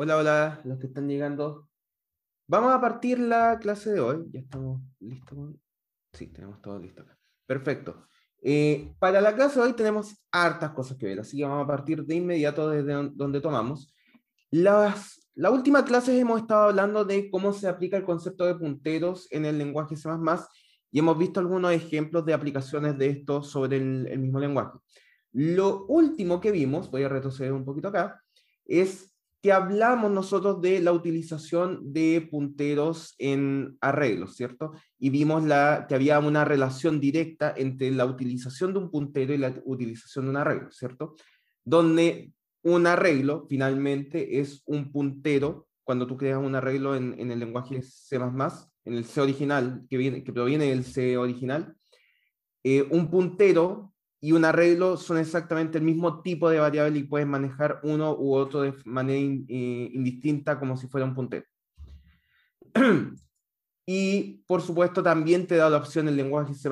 Hola, hola, los que están llegando. Vamos a partir la clase de hoy. Ya estamos listos. Sí, tenemos todo listo acá. Perfecto. Para la clase de hoy tenemos hartas cosas que ver, así que vamos a partir de inmediato desde donde tomamos. La última clase hemos estado hablando de cómo se aplica el concepto de punteros en el lenguaje C++ y hemos visto algunos ejemplos de aplicaciones de esto sobre el mismo lenguaje. Lo último que vimos, voy a retroceder un poquito acá, es que hablamos nosotros de la utilización de punteros en arreglos, ¿cierto? Y vimos que había una relación directa entre la utilización de un puntero y la utilización de un arreglo, ¿cierto? Donde un arreglo finalmente es un puntero, cuando tú creas un arreglo en el lenguaje C++, en el C original, que proviene del C original, un puntero y un arreglo son exactamente el mismo tipo de variable y puedes manejar uno u otro de manera indistinta como si fuera un puntero. Y por supuesto también te da la opción el lenguaje C++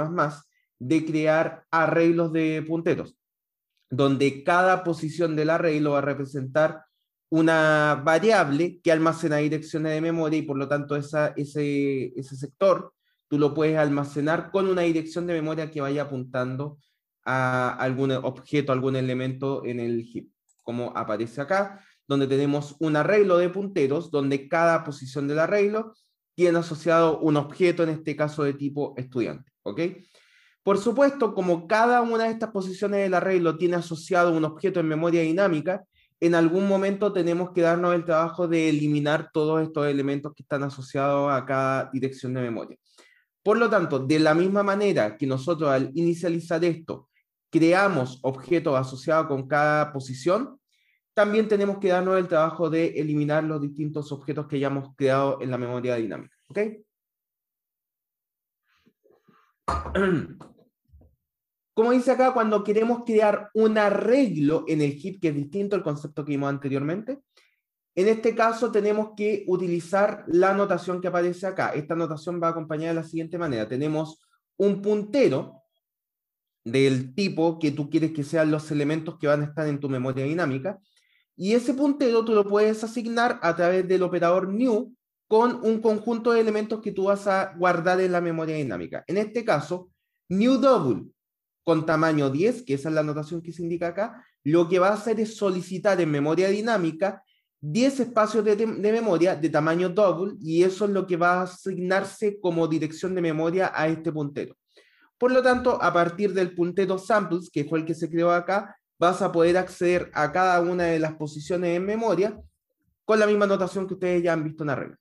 de crear arreglos de punteros, donde cada posición del arreglo va a representar una variable que almacena direcciones de memoria y por lo tanto ese sector tú lo puedes almacenar con una dirección de memoria que vaya apuntando a algún objeto, algún elemento en el heap, como aparece acá, donde tenemos un arreglo de punteros, donde cada posición del arreglo tiene asociado un objeto, en este caso de tipo estudiante, ¿ok? Por supuesto, como cada una de estas posiciones del arreglo tiene asociado un objeto en memoria dinámica, en algún momento tenemos que darnos el trabajo de eliminar todos estos elementos que están asociados a cada dirección de memoria. Por lo tanto, de la misma manera que nosotros al inicializar esto creamos objetos asociados con cada posición, también tenemos que darnos el trabajo de eliminar los distintos objetos que hayamos creado en la memoria dinámica. ¿Ok? Como dice acá, cuando queremos crear un arreglo en el heap, que es distinto al concepto que vimos anteriormente, en este caso tenemos que utilizar la notación que aparece acá. Esta notación va acompañada de la siguiente manera. Tenemos un puntero del tipo que tú quieres que sean los elementos que van a estar en tu memoria dinámica, y ese puntero tú lo puedes asignar a través del operador new con un conjunto de elementos que tú vas a guardar en la memoria dinámica. En este caso, new double con tamaño 10, que esa es la notación que se indica acá, lo que va a hacer es solicitar en memoria dinámica 10 espacios de memoria de tamaño double, y eso es lo que va a asignarse como dirección de memoria a este puntero. Por lo tanto, a partir del puntero samples, que fue el que se creó acá, vas a poder acceder a cada una de las posiciones en memoria con la misma notación que ustedes ya han visto en arreglos.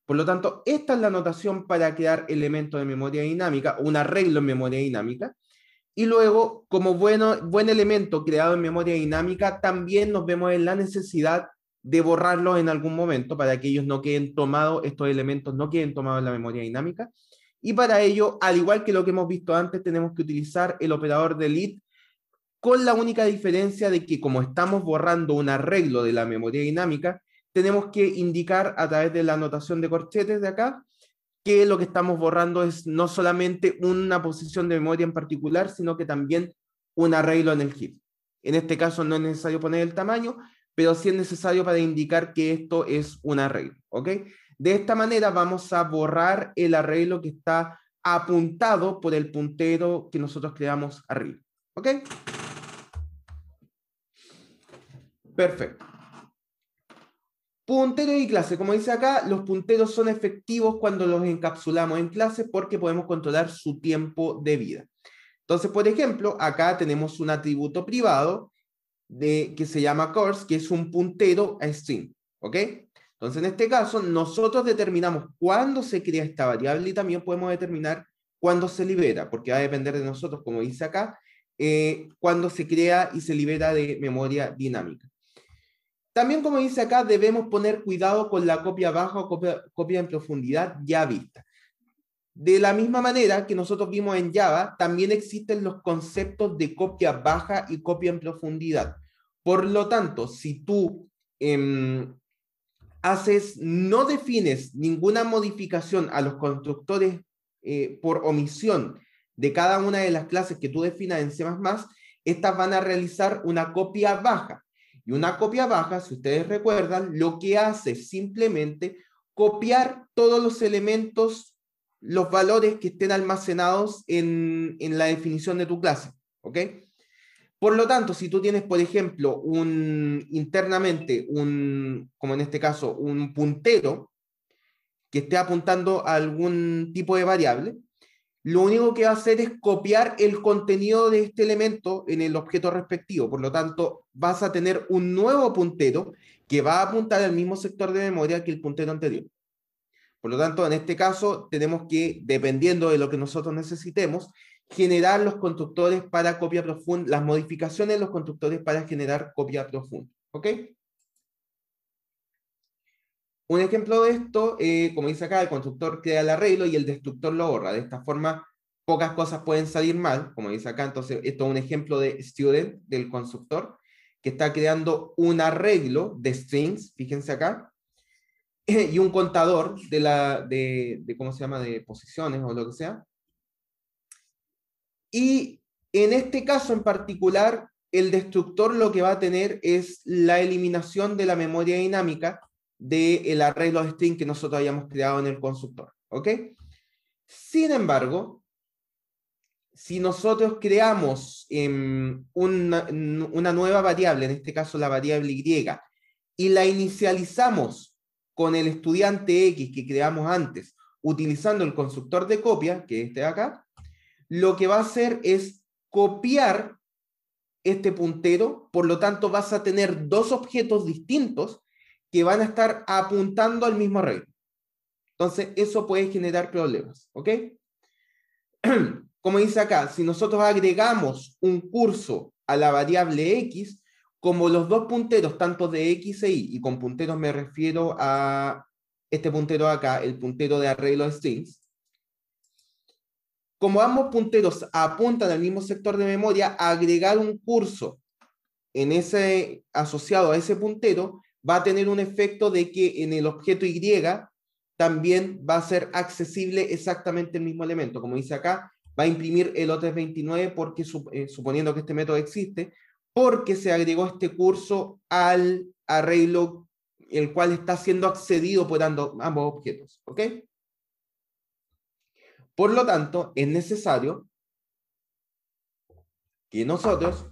Por lo tanto, esta es la notación para crear elementos de memoria dinámica, un arreglo en memoria dinámica. Y luego, como buen elemento creado en memoria dinámica, también nos vemos en la necesidad de borrarlos en algún momento para que ellos no queden tomados, estos elementos no queden tomados en la memoria dinámica. Y para ello, al igual que lo que hemos visto antes, tenemos que utilizar el operador delete, con la única diferencia de que como estamos borrando un arreglo de la memoria dinámica, tenemos que indicar a través de la anotación de corchetes de acá que lo que estamos borrando es no solamente una posición de memoria en particular, sino que también un arreglo en el heap. En este caso no es necesario poner el tamaño, pero sí es necesario para indicar que esto es un arreglo, ¿ok? De esta manera vamos a borrar el arreglo que está apuntado por el puntero que nosotros creamos arriba, ¿ok? Perfecto. Puntero y clase. Como dice acá, los punteros son efectivos cuando los encapsulamos en clase porque podemos controlar su tiempo de vida. Entonces, por ejemplo, acá tenemos un atributo privado que se llama course, que es un puntero a string, ¿ok? Entonces, en este caso, nosotros determinamos cuándo se crea esta variable y también podemos determinar cuándo se libera, porque va a depender de nosotros, como dice acá, cuándo se crea y se libera de memoria dinámica. También, como dice acá, debemos poner cuidado con la copia baja o copia en profundidad ya vista. De la misma manera que nosotros vimos en Java, también existen los conceptos de copia baja y copia en profundidad. Por lo tanto, si tú no defines ninguna modificación a los constructores por omisión de cada una de las clases que tú definas en C++, estas van a realizar una copia baja. Y una copia baja, si ustedes recuerdan, lo que hace es simplemente copiar todos los elementos, los valores que estén almacenados en la definición de tu clase, ¿ok? Por lo tanto, si tú tienes, por ejemplo, internamente, como en este caso, un puntero que esté apuntando a algún tipo de variable, lo único que va a hacer es copiar el contenido de este elemento en el objeto respectivo. Por lo tanto, vas a tener un nuevo puntero que va a apuntar al mismo sector de memoria que el puntero anterior. Por lo tanto, en este caso, tenemos que, dependiendo de lo que nosotros necesitemos, generar los constructores para copia profunda, las modificaciones de los constructores para generar copia profunda. ¿Ok? Un ejemplo de esto, como dice acá, el constructor crea el arreglo y el destructor lo borra. De esta forma, pocas cosas pueden salir mal, como dice acá. Entonces, esto es un ejemplo de student del constructor que está creando un arreglo de strings, fíjense acá, y un contador de ¿cómo se llama?, de posiciones o lo que sea. Y en este caso en particular, el destructor lo que va a tener es la eliminación de la memoria dinámica del arreglo de string que nosotros hayamos creado en el constructor. ¿Ok? Sin embargo, si nosotros creamos una nueva variable, en este caso la variable y, y la inicializamos con el estudiante X que creamos antes, utilizando el constructor de copia, que es este de acá, lo que va a hacer es copiar este puntero, por lo tanto vas a tener dos objetos distintos que van a estar apuntando al mismo arreglo. Entonces, eso puede generar problemas, ¿ok? Como dice acá, si nosotros agregamos un curso a la variable X, como los dos punteros, tanto de X e Y, y con punteros me refiero a este puntero acá, el puntero de arreglo de strings, como ambos punteros apuntan al mismo sector de memoria, agregar un curso asociado a ese puntero va a tener un efecto de que en el objeto Y también va a ser accesible exactamente el mismo elemento. Como dice acá, va a imprimir el O329 porque, suponiendo que este método existe, porque se agregó este curso al arreglo el cual está siendo accedido por ambos objetos. ¿Ok? Por lo tanto, es necesario que nosotros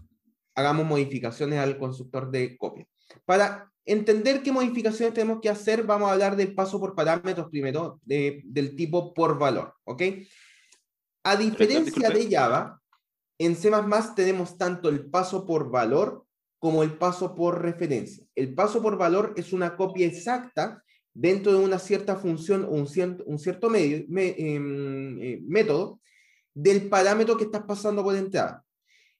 hagamos modificaciones al constructor de copia. Para entender qué modificaciones tenemos que hacer, vamos a hablar del paso por parámetros primero, del tipo por valor. ¿Ok? A diferencia de Java, en C++ tenemos tanto el paso por valor como el paso por referencia. El paso por valor es una copia exacta dentro de una cierta función o un cierto método del parámetro que estás pasando por entrada.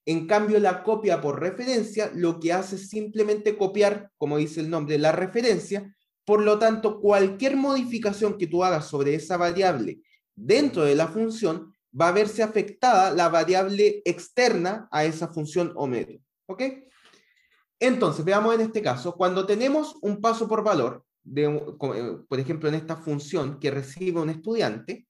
En cambio, la copia por referencia lo que hace es simplemente copiar, como dice el nombre, la referencia. Por lo tanto, cualquier modificación que tú hagas sobre esa variable dentro de la función va a verse afectada la variable externa a esa función o método. ¿Ok? Entonces, veamos en este caso, cuando tenemos un paso por valor, por ejemplo, en esta función que recibe un estudiante,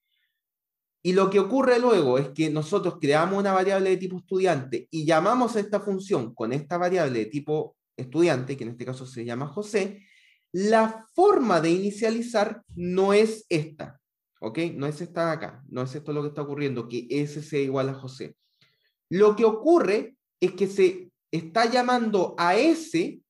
y lo que ocurre luego es que nosotros creamos una variable de tipo estudiante y llamamos a esta función con esta variable de tipo estudiante, que en este caso se llama José, la forma de inicializar no es esta, ¿ok? No es esta de acá, no es esto lo que está ocurriendo, que S sea igual a José. Lo que ocurre es que se está llamando a S,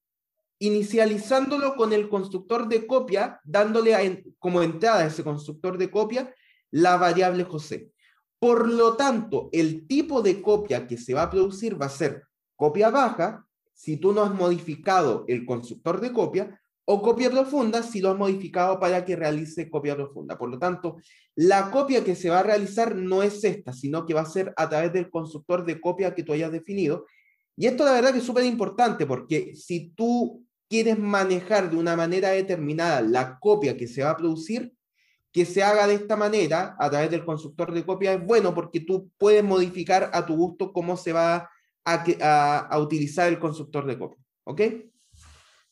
inicializándolo con el constructor de copia, dándole como entrada a ese constructor de copia la variable José. Por lo tanto, el tipo de copia que se va a producir va a ser copia baja, si tú no has modificado el constructor de copia, o copia profunda si lo has modificado para que realice copia profunda. Por lo tanto, la copia que se va a realizar no es esta, sino que va a ser a través del constructor de copia que tú hayas definido. Y esto la verdad que es súper importante porque si tú quieres manejar de una manera determinada la copia que se va a producir, que se haga de esta manera, a través del constructor de copia, es bueno porque tú puedes modificar a tu gusto cómo se va a utilizar el constructor de copia. ¿Ok?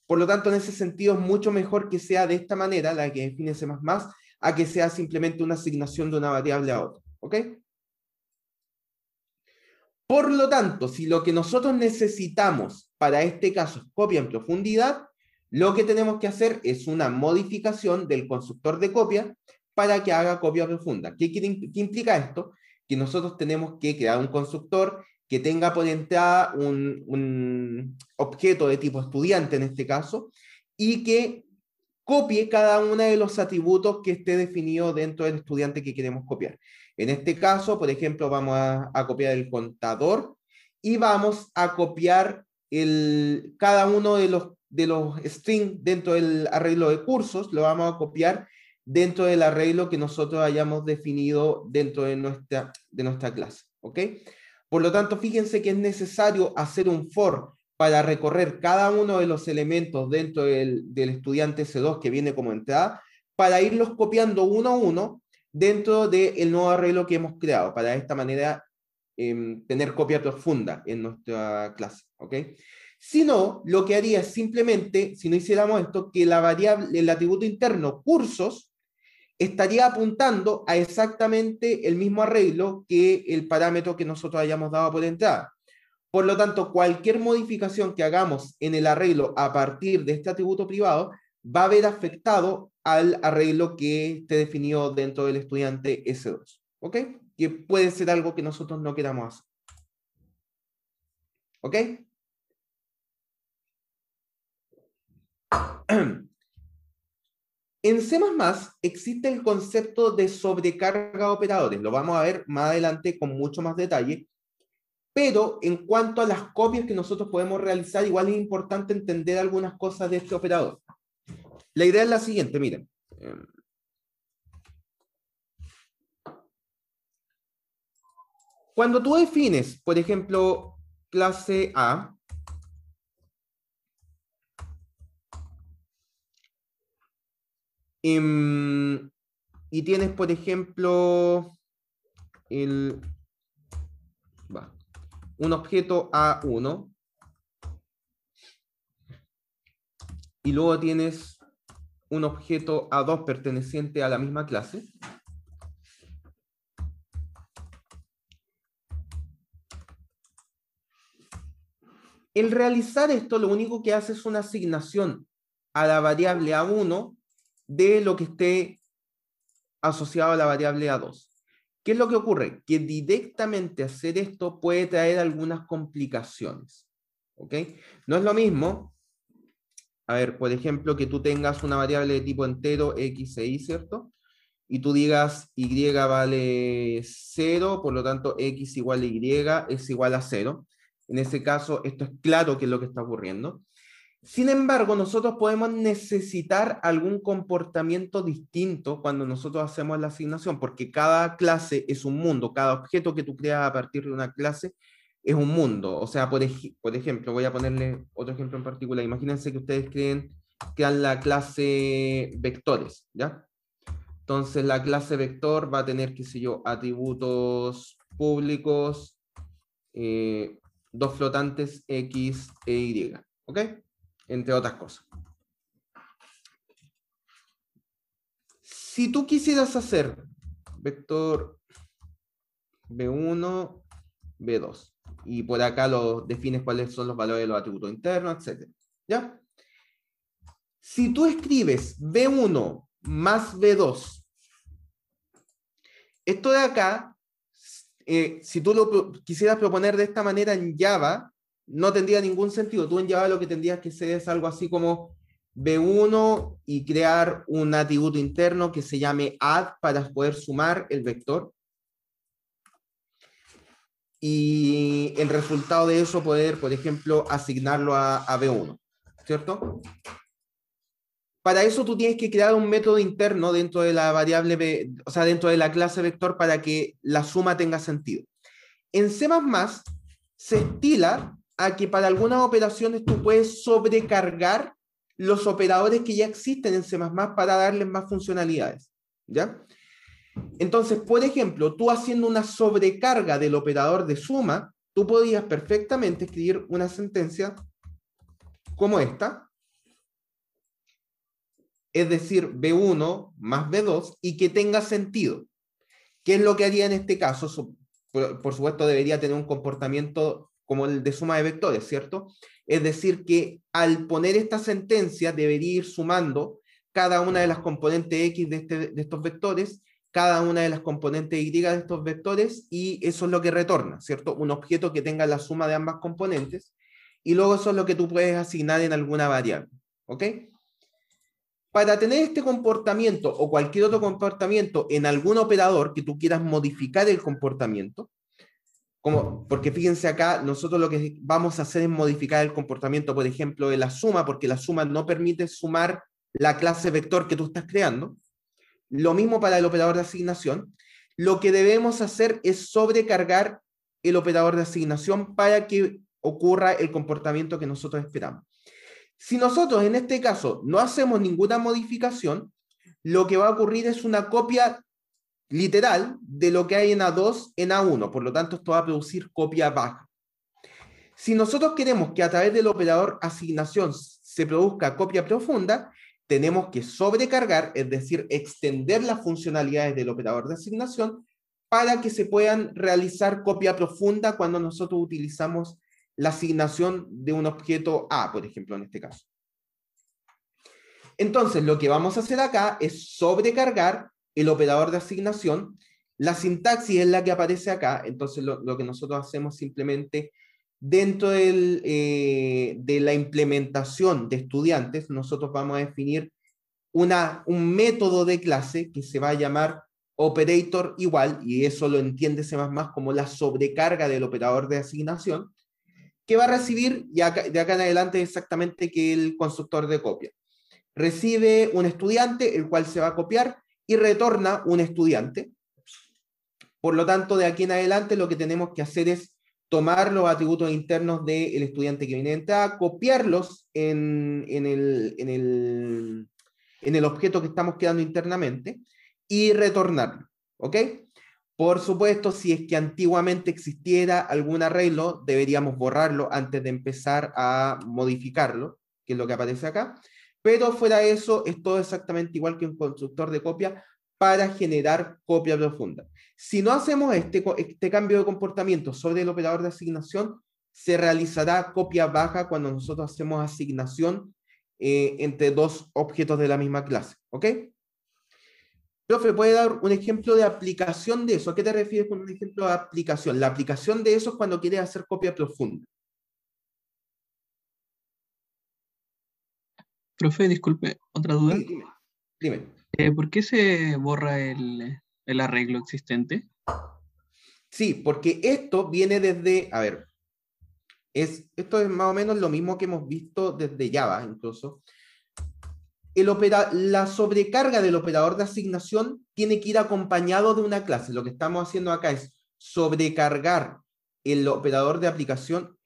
Por lo tanto, en ese sentido es mucho mejor que sea de esta manera, la que define C++, a que sea simplemente una asignación de una variable a otra. ¿Ok? Por lo tanto, si lo que nosotros necesitamos para este caso es copia en profundidad, lo que tenemos que hacer es una modificación del constructor de copia para que haga copia profunda. ¿Qué implica esto? Que nosotros tenemos que crear un constructor que tenga por entrada un objeto de tipo estudiante en este caso, y que copie cada uno de los atributos que esté definido dentro del estudiante que queremos copiar. En este caso, por ejemplo, vamos a copiar el contador y vamos a copiar cada uno de los strings dentro del arreglo de cursos, lo vamos a copiar dentro del arreglo que nosotros hayamos definido dentro de nuestra clase. ¿Ok? Por lo tanto, fíjense que es necesario hacer un for para recorrer cada uno de los elementos dentro del estudiante S2 que viene como entrada, para irlos copiando uno a uno dentro del nuevo arreglo que hemos creado, para de esta manera tener copia profunda en nuestra clase. ¿Ok? Si no, lo que haría es simplemente, si no hiciéramos esto, que la variable, el atributo interno cursos, estaría apuntando a exactamente el mismo arreglo que el parámetro que nosotros hayamos dado por entrada. Por lo tanto, cualquier modificación que hagamos en el arreglo a partir de este atributo privado va a haber afectado al arreglo que esté definido dentro del estudiante S2. ¿Ok? Que puede ser algo que nosotros no queramos hacer. ¿Ok? En C++ existe el concepto de sobrecarga de operadores. Lo vamos a ver más adelante con mucho más detalle. Pero en cuanto a las copias que nosotros podemos realizar, igual es importante entender algunas cosas de este operador. La idea es la siguiente, miren. Cuando tú defines, por ejemplo, clase A, y tienes, por ejemplo, un objeto A1, y luego tienes un objeto A2 perteneciente a la misma clase. El realizar esto, lo único que hace es una asignación a la variable A1 de lo que esté asociado a la variable A2. ¿Qué es lo que ocurre? Que directamente hacer esto puede traer algunas complicaciones. ¿Ok? No es lo mismo, a ver, por ejemplo, que tú tengas una variable de tipo entero x e y, ¿cierto? Y tú digas y vale 0, por lo tanto x igual a y es igual a 0. En ese caso, esto es claro que es lo que está ocurriendo. Sin embargo, nosotros podemos necesitar algún comportamiento distinto cuando nosotros hacemos la asignación, porque cada clase es un mundo, cada objeto que tú creas a partir de una clase es un mundo. O sea, por ejemplo, voy a ponerle otro ejemplo en particular. Imagínense que ustedes crean la clase vectores, ¿ya? Entonces la clase vector va a tener, qué sé yo, atributos públicos, dos flotantes X e Y, ¿ok? Entre otras cosas. Si tú quisieras hacer vector B1, B2, y por acá lo defines cuáles son los valores de los atributos internos, etc. ¿Ya? Si tú escribes B1 más B2, esto de acá, si tú lo quisieras proponer de esta manera en Java, no tendría ningún sentido. Tú en Java lo que tendrías que hacer es algo así como B1 y crear un atributo interno que se llame add para poder sumar el vector. Y el resultado de eso poder, por ejemplo, asignarlo a B1, ¿cierto? Para eso tú tienes que crear un método interno dentro de la variable B, o sea, dentro de la clase vector para que la suma tenga sentido. En C++ se estila a que para algunas operaciones tú puedes sobrecargar los operadores que ya existen en C++ para darles más funcionalidades, ¿ya? Entonces, por ejemplo, tú haciendo una sobrecarga del operador de suma, tú podías perfectamente escribir una sentencia como esta, es decir, B1 más B2, y que tenga sentido. ¿Qué es lo que haría en este caso? por supuesto, debería tener un comportamiento como el de suma de vectores, ¿cierto? Es decir, que al poner esta sentencia debería ir sumando cada una de las componentes X de estos vectores, cada una de las componentes Y de estos vectores, y eso es lo que retorna, ¿cierto? Un objeto que tenga la suma de ambas componentes, y luego eso es lo que tú puedes asignar en alguna variable, ¿ok? Para tener este comportamiento o cualquier otro comportamiento en algún operador que tú quieras modificar el comportamiento, porque fíjense acá, nosotros lo que vamos a hacer es modificar el comportamiento, por ejemplo, de la suma, porque la suma no permite sumar la clase vector que tú estás creando. Lo mismo para el operador de asignación. Lo que debemos hacer es sobrecargar el operador de asignación para que ocurra el comportamiento que nosotros esperamos. Si nosotros en este caso no hacemos ninguna modificación, lo que va a ocurrir es una copia literal de lo que hay en A2 en A1, por lo tanto esto va a producir copia baja. Si nosotros queremos que a través del operador asignación se produzca copia profunda, tenemos que sobrecargar, es decir, extender las funcionalidades del operador de asignación para que se puedan realizar copia profunda cuando nosotros utilizamos la asignación de un objeto A, por ejemplo, en este caso. Entonces, lo que vamos a hacer acá es sobrecargar el operador de asignación. La sintaxis es la que aparece acá, entonces lo que nosotros hacemos simplemente dentro de la implementación de estudiantes, nosotros vamos a definir un método de clase que se va a llamar operator igual, y eso lo entiende C++ como la sobrecarga del operador de asignación, que va a recibir, de acá en adelante exactamente que el constructor de copia. Recibe un estudiante, el cual se va a copiar, y retorna un estudiante. Por lo tanto, de aquí en adelante lo que tenemos que hacer es tomar los atributos internos del estudiante que viene de entrada, copiarlos en el objeto que estamos creando internamente y retornarlo, ¿ok? Por supuesto, si es que antiguamente existiera algún arreglo, deberíamos borrarlo antes de empezar a modificarlo, que es lo que aparece acá. Pero fuera de eso, es todo exactamente igual que un constructor de copia para generar copia profunda. Si no hacemos este cambio de comportamiento sobre el operador de asignación, se realizará copia baja cuando nosotros hacemos asignación entre dos objetos de la misma clase, ¿ok? Profe, ¿puede dar un ejemplo de aplicación de eso? ¿A qué te refieres con un ejemplo de aplicación? La aplicación de eso es cuando quieres hacer copia profunda. Profe, disculpe, otra duda. Sí, dime. ¿Por qué se borra el arreglo existente? Sí, porque esto viene desde, a ver, esto es más o menos lo mismo que hemos visto desde Java incluso. La sobrecarga del operador de asignación tiene que ir acompañado de una clase. Lo que estamos haciendo acá es sobrecargar el operador de aplicación,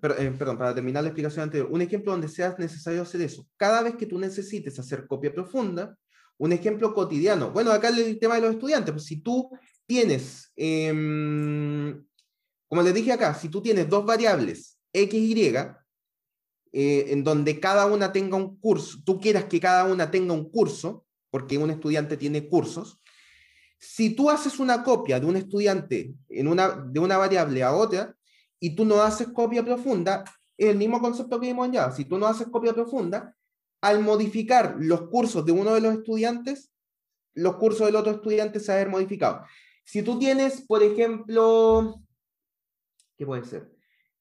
perdón, para terminar la explicación anterior, un ejemplo donde sea necesario hacer eso. Cada vez que tú necesites hacer copia profunda, un ejemplo cotidiano. Bueno, acá el tema de los estudiantes, pues si tú tienes, como les dije acá, si tú tienes dos variables, X, Y, en donde cada una tenga un curso, tú quieras que cada una tenga un curso, porque un estudiante tiene cursos, si tú haces una copia de un estudiante de una variable a otra, y tú no haces copia profunda, es el mismo concepto que vimos ya. Si tú no haces copia profunda, al modificar los cursos de uno de los estudiantes, los cursos del otro estudiante se van a ver modificados. Si tú tienes, por ejemplo, ¿qué puede ser?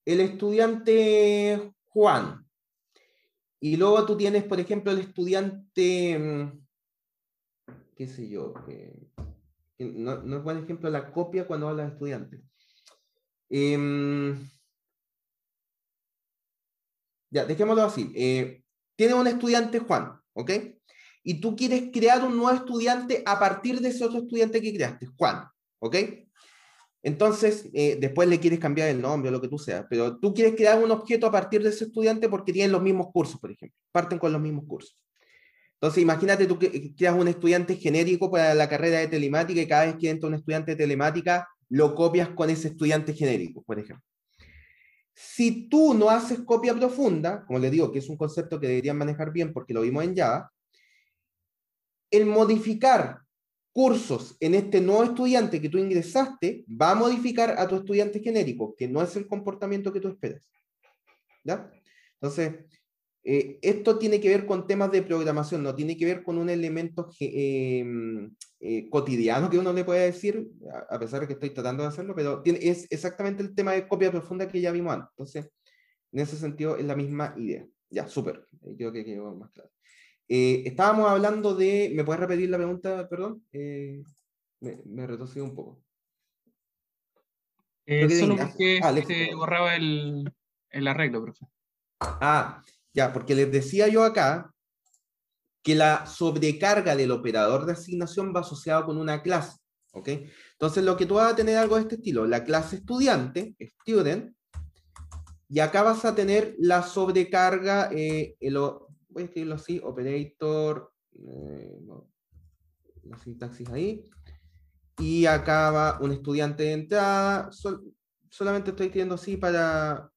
El estudiante Juan, y luego tú tienes, por ejemplo, el estudiante, qué sé yo, no es buen ejemplo la copia cuando hablas de estudiantes. Ya, dejémoslo así. Tienes un estudiante Juan, ¿ok? Y tú quieres crear un nuevo estudiante a partir de ese otro estudiante que creaste, Juan, ¿ok? Entonces, después le quieres cambiar el nombre o lo que tú seas, pero tú quieres crear un objeto a partir de ese estudiante porque tienen los mismos cursos, por ejemplo, parten con los mismos cursos. Entonces, imagínate tú que creas un estudiante genérico para la carrera de telemática y cada vez que entra un estudiante de telemática, lo copias con ese estudiante genérico, por ejemplo. Si tú no haces copia profunda, como les digo, que es un concepto que deberían manejar bien porque lo vimos en Java, el modificar cursos en este nuevo estudiante que tú ingresaste, va a modificar a tu estudiante genérico, que no es el comportamiento que tú esperas. ¿Ya? Entonces, esto tiene que ver con temas de programación, no tiene que ver con un elemento cotidiano que uno le puede decir, a pesar de que estoy tratando de hacerlo, pero es exactamente el tema de copia profunda que ya vimos antes. Entonces, en ese sentido, es la misma idea. Ya, súper. Creo que quedó más claro. Estábamos hablando de... ¿Me puedes repetir la pregunta? Perdón. Me retrocedí un poco. Creo que de Solo Ignacio. porque Ah, Alexis, se perdón. borraba el arreglo, profe. Ah, ya, porque les decía yo acá que la sobrecarga del operador de asignación va asociado con una clase, ¿ok? Entonces lo que tú vas a tener algo de este estilo, la clase estudiante, student, y acá vas a tener la sobrecarga, voy a escribirlo así, operator, no, la sintaxis ahí, y acá va un estudiante de entrada, solamente estoy escribiendo así para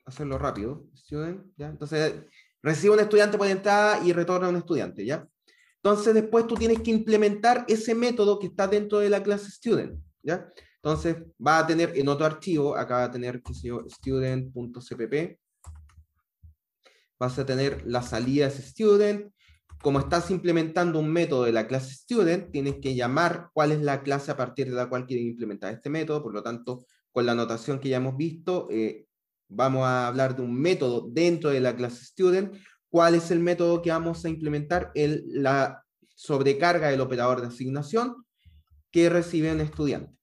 hacerlo rápido, student, ¿ya? Entonces, recibe un estudiante por entrada y retorna un estudiante, ¿ya? Entonces, después tú tienes que implementar ese método que está dentro de la clase student, ¿ya? Entonces, va a tener en otro archivo, acá va a tener, qué sé yo, student.cpp, vas a tener la salida de ese student. Como estás implementando un método de la clase student, tienes que llamar cuál es la clase a partir de la cual quieres implementar este método. Por lo tanto, con la notación que ya hemos visto, vamos a hablar de un método dentro de la clase student. ¿Cuál es el método que vamos a implementar? La sobrecarga del operador de asignación que recibe un estudiante.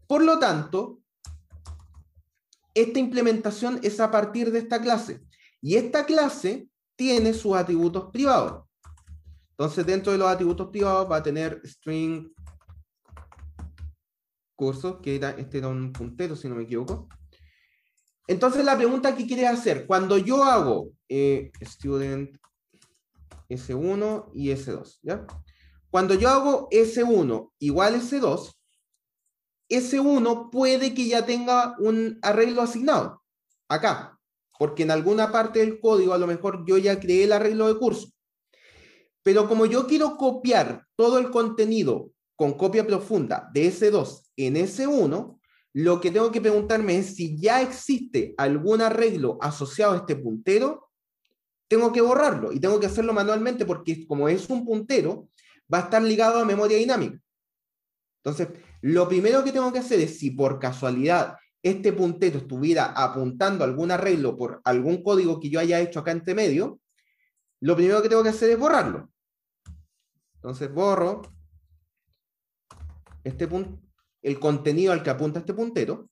Por lo tanto, esta implementación es a partir de esta clase. Y esta clase tiene sus atributos privados. Entonces, dentro de los atributos privados va a tener string cursos, que este era un puntero, si no me equivoco. Entonces, la pregunta que quieres hacer, cuando yo hago student S1 y S2, ¿ya? Cuando yo hago S1 igual S2, S1 puede que ya tenga un arreglo asignado, acá, porque en alguna parte del código a lo mejor yo ya creé el arreglo de curso. Pero como yo quiero copiar todo el contenido con copia profunda de S2 en S1, lo que tengo que preguntarme es si ya existe algún arreglo asociado a este puntero, tengo que borrarlo y tengo que hacerlo manualmente porque como es un puntero, va a estar ligado a memoria dinámica. Entonces, lo primero que tengo que hacer es si por casualidad este puntero estuviera apuntando algún arreglo por algún código que yo haya hecho acá entre medio, lo primero que tengo que hacer es borrarlo. Entonces borro el contenido al que apunta este puntero,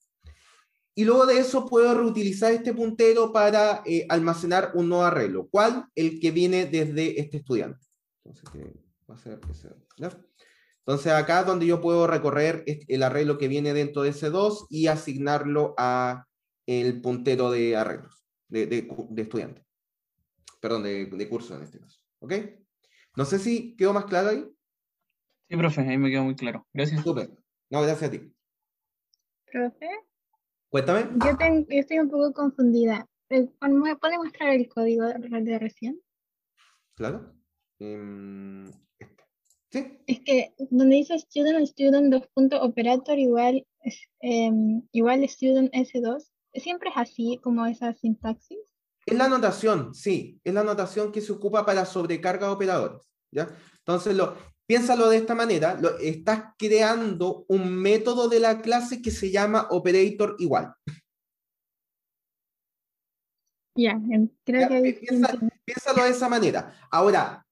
y luego de eso puedo reutilizar este puntero para almacenar un nuevo arreglo. ¿Cuál? El que viene desde este estudiante. Entonces, va a ser ese, ¿ya? Entonces acá es donde yo puedo recorrer el arreglo que viene dentro de S2 y asignarlo a el puntero de arreglos, de estudiante. Perdón, de curso en este caso. ¿Ok? No sé si quedó más claro ahí. Sí, profe, ahí me quedó muy claro. Gracias. Súper. No, gracias a ti. Profe, Cuéntame. yo estoy un poco confundida. ¿Me puede mostrar el código de recién? Claro. Este. Sí. Es que donde dice student, dos punto operator igual, igual student S2, siempre es así como esa sintaxis. Es la notación, sí. Es la notación que se ocupa para sobrecarga de operadores. ¿Ya? Entonces, piénsalo de esta manera. Estás creando un método de la clase que se llama operator igual. Ya, creo ¿Ya? que ahí sí entiendo. Piénsalo de esa manera. Ahora,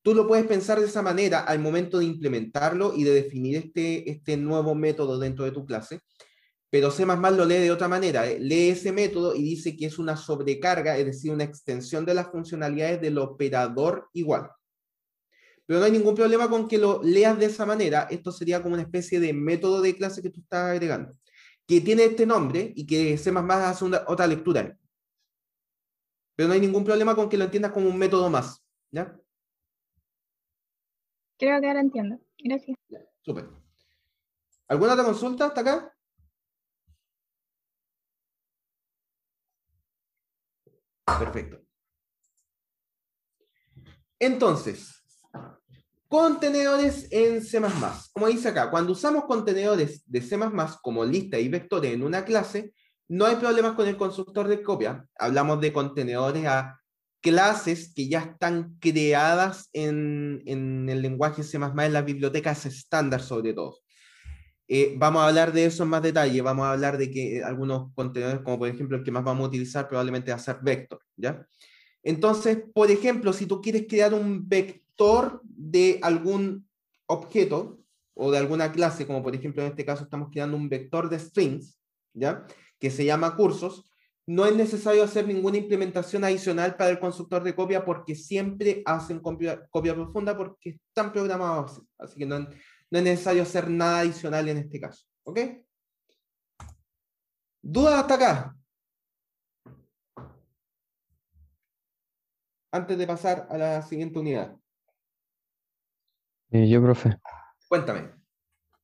tú lo puedes pensar de esa manera al momento de implementarlo y de definir este nuevo método dentro de tu clase, pero C++ lo lee de otra manera. Lee ese método y dice que es una sobrecarga, es decir, una extensión de las funcionalidades del operador igual. Pero no hay ningún problema con que lo leas de esa manera. Esto sería como una especie de método de clase que tú estás agregando, que tiene este nombre y que C++ hace otra lectura. Pero no hay ningún problema con que lo entiendas como un método más. ¿Ya? Creo que ahora entiendo. Gracias. Ya, súper. ¿Alguna otra consulta hasta acá? Perfecto. Entonces, Contenedores en C++. Como dice acá, cuando usamos contenedores de C++ como lista y vectores en una clase, no hay problemas con el constructor de copia. Hablamos de contenedores a clases que ya están creadas en el lenguaje C++, en las bibliotecas estándar sobre todo. Vamos a hablar de eso en más detalle. Vamos a hablar de que algunos contenedores, como por ejemplo el que más vamos a utilizar, probablemente va a ser vector, ¿ya? Entonces, por ejemplo, si tú quieres crear un vector de algún objeto o de alguna clase, como por ejemplo en este caso estamos creando un vector de strings, ¿ya? Que se llama cursos, no es necesario hacer ninguna implementación adicional para el constructor de copia porque siempre hacen copia profunda porque están programados así. Así que no es necesario hacer nada adicional en este caso. ¿Ok? ¿Dudas hasta acá? Antes de pasar a la siguiente unidad. Yo, profe, Cuéntame.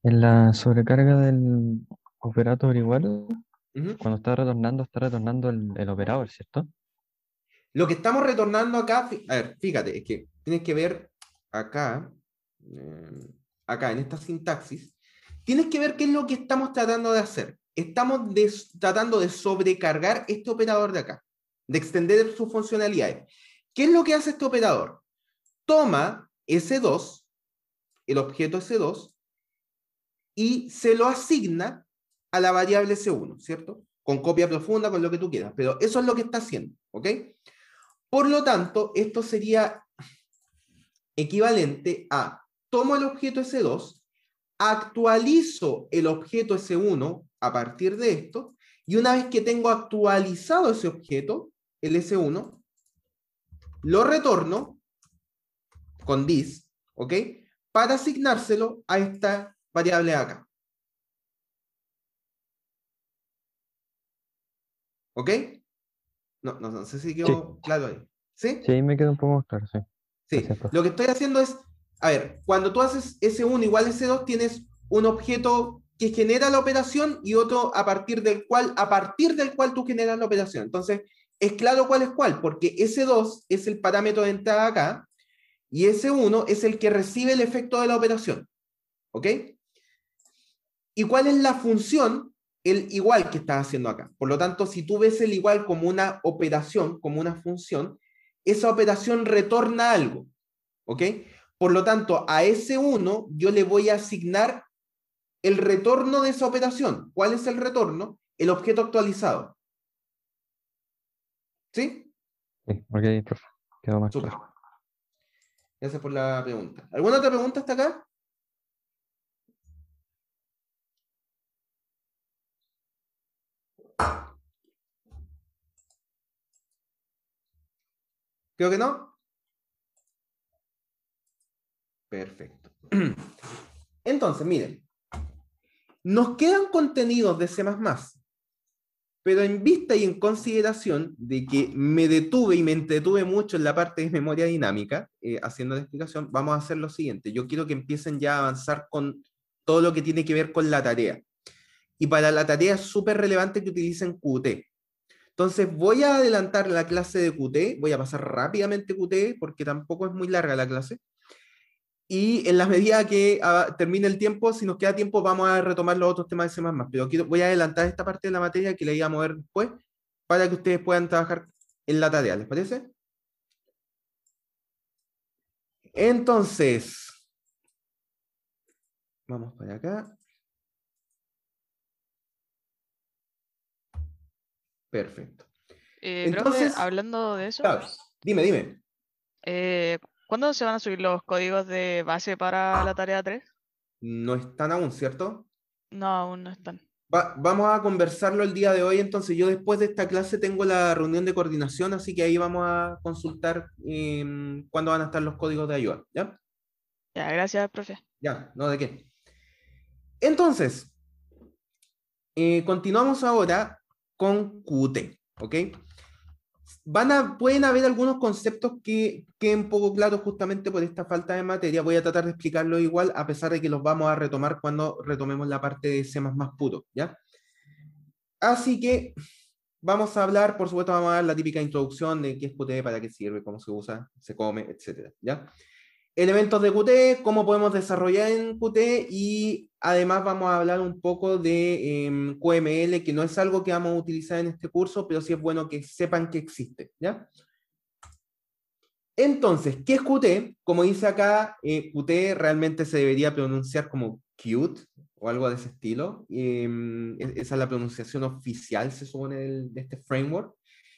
en la sobrecarga del operator igual, Ujú. cuando está retornando el operador, ¿cierto? Lo que estamos retornando acá, a ver, fíjate, es que tienes que ver acá, acá en esta sintaxis, tienes que ver qué es lo que estamos tratando de hacer. Estamos tratando de sobrecargar este operador de acá, de extender sus funcionalidades. ¿Qué es lo que hace este operador? Toma S2, el objeto S2, y se lo asigna a la variable S1, ¿cierto? Con copia profunda, con lo que tú quieras, pero eso es lo que está haciendo, ¿ok? Por lo tanto, esto sería equivalente a tomo el objeto S2, actualizo el objeto S1 a partir de esto, y una vez que tengo actualizado ese objeto, el S1, lo retorno con this, ¿ok? Para asignárselo a esta variable de acá. ¿Ok? No sé si quedó claro ahí. ¿Sí? Sí, ahí me queda un poco más claro, sí. Sí, Gracias, profe. lo que estoy haciendo es, a ver, cuando tú haces S1 igual S2, tienes un objeto que genera la operación y otro a partir del cual tú generas la operación. Entonces, es claro cuál es cuál, porque S2 es el parámetro de entrada acá y S1 es el que recibe el efecto de la operación. ¿Ok? ¿Y cuál es la función? El igual que estás haciendo acá. Por lo tanto, si tú ves el igual como una operación, como una función, esa operación retorna algo. ¿Ok? Por lo tanto, a S1 yo le voy a asignar el retorno de esa operación. ¿Cuál es el retorno? El objeto actualizado. ¿Sí? Sí, ok, profe. Quedó más Súper. claro. Gracias por la pregunta. ¿Alguna otra pregunta hasta acá? Creo que no. Perfecto. Entonces, miren, nos quedan contenidos de C++, pero en vista y en consideración de que me detuve y me entretuve mucho en la parte de memoria dinámica, haciendo la explicación, vamos a hacer lo siguiente. Yo quiero que empiecen ya a avanzar con todo lo que tiene que ver con la tarea. Y para la tarea es súper relevante que utilicen Qt. Entonces voy a adelantar la clase de Qt, voy a pasar rápidamente Qt porque tampoco es muy larga la clase. Y en la medida que termine el tiempo, si nos queda tiempo, vamos a retomar los otros temas de C++. Pero voy a adelantar esta parte de la materia que la iba a mover después para que ustedes puedan trabajar en la tarea. ¿Les parece? Entonces, vamos para acá. Perfecto. Profe, Entonces, hablando de eso, claro, dime. ¿cuándo se van a subir los códigos de base para la tarea 3? No están aún, ¿cierto? No, aún no están. Vamos a conversarlo el día de hoy, entonces yo después de esta clase tengo la reunión de coordinación, así que ahí vamos a consultar cuándo van a estar los códigos de ayuda, ¿ya? Ya, gracias, profe. Ya, no de qué. Entonces, continuamos ahora con Qt, ¿ok? Pueden haber algunos conceptos que queden poco claros justamente por esta falta de materia. Voy a tratar de explicarlo igual, a pesar de que los vamos a retomar cuando retomemos la parte de C++ puro, ¿ya? Así que vamos a hablar, por supuesto, vamos a dar la típica introducción de qué es Qt, para qué sirve, cómo se usa, se come, etcétera, ¿ya? elementos de Qt, cómo podemos desarrollar en Qt, y además vamos a hablar un poco de QML, que no es algo que vamos a utilizar en este curso, pero sí es bueno que sepan que existe, ¿ya? Entonces, ¿qué es Qt? Como dice acá, Qt realmente se debería pronunciar como Qt, o algo de ese estilo. Esa es la pronunciación oficial, se supone, de este framework.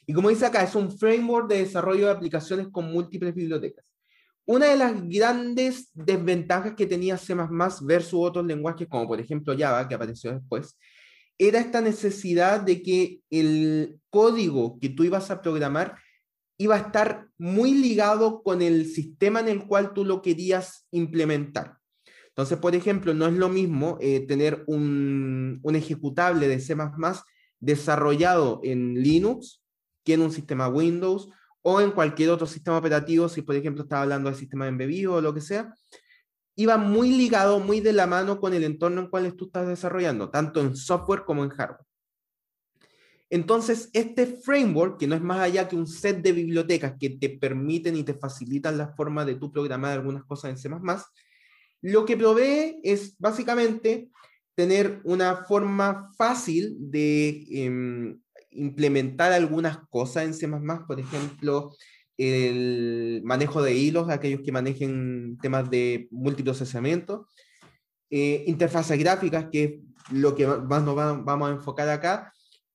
Y como dice acá, es un framework de desarrollo de aplicaciones con múltiples bibliotecas. Una de las grandes desventajas que tenía C++ versus otros lenguajes, como por ejemplo Java, que apareció después, era esta necesidad de que el código que tú ibas a programar iba a estar muy ligado con el sistema en el cual tú lo querías implementar. Entonces, por ejemplo, no es lo mismo tener un ejecutable de C++ desarrollado en Linux que en un sistema Windows o en cualquier otro sistema operativo, si por ejemplo estaba hablando de sistema embebido o lo que sea. Iba muy ligado, muy de la mano con el entorno en el cual tú estás desarrollando, tanto en software como en hardware. Entonces, este framework, que no es más allá que un set de bibliotecas que te permiten y te facilitan la forma de tú programar algunas cosas en C++, lo que provee es básicamente tener una forma fácil de implementar algunas cosas en C++, por ejemplo, el manejo de hilos, aquellos que manejen temas de multiprocesamiento, interfaces gráficas, que es lo que más nos vamos a enfocar acá,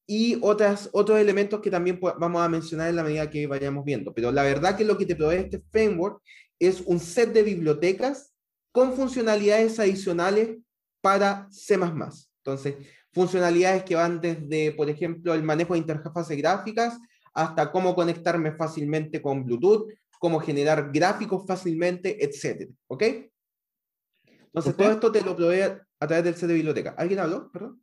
y otros elementos que también vamos a mencionar en la medida que vayamos viendo. Pero la verdad que lo que te provee este framework es un set de bibliotecas con funcionalidades adicionales para C++. Entonces, funcionalidades que van desde, por ejemplo, el manejo de interfaces gráficas hasta cómo conectarme fácilmente con Bluetooth, cómo generar gráficos fácilmente, etc. ¿Ok? Entonces, todo esto te lo provee a través del set de biblioteca. ¿Alguien habló? Perdón.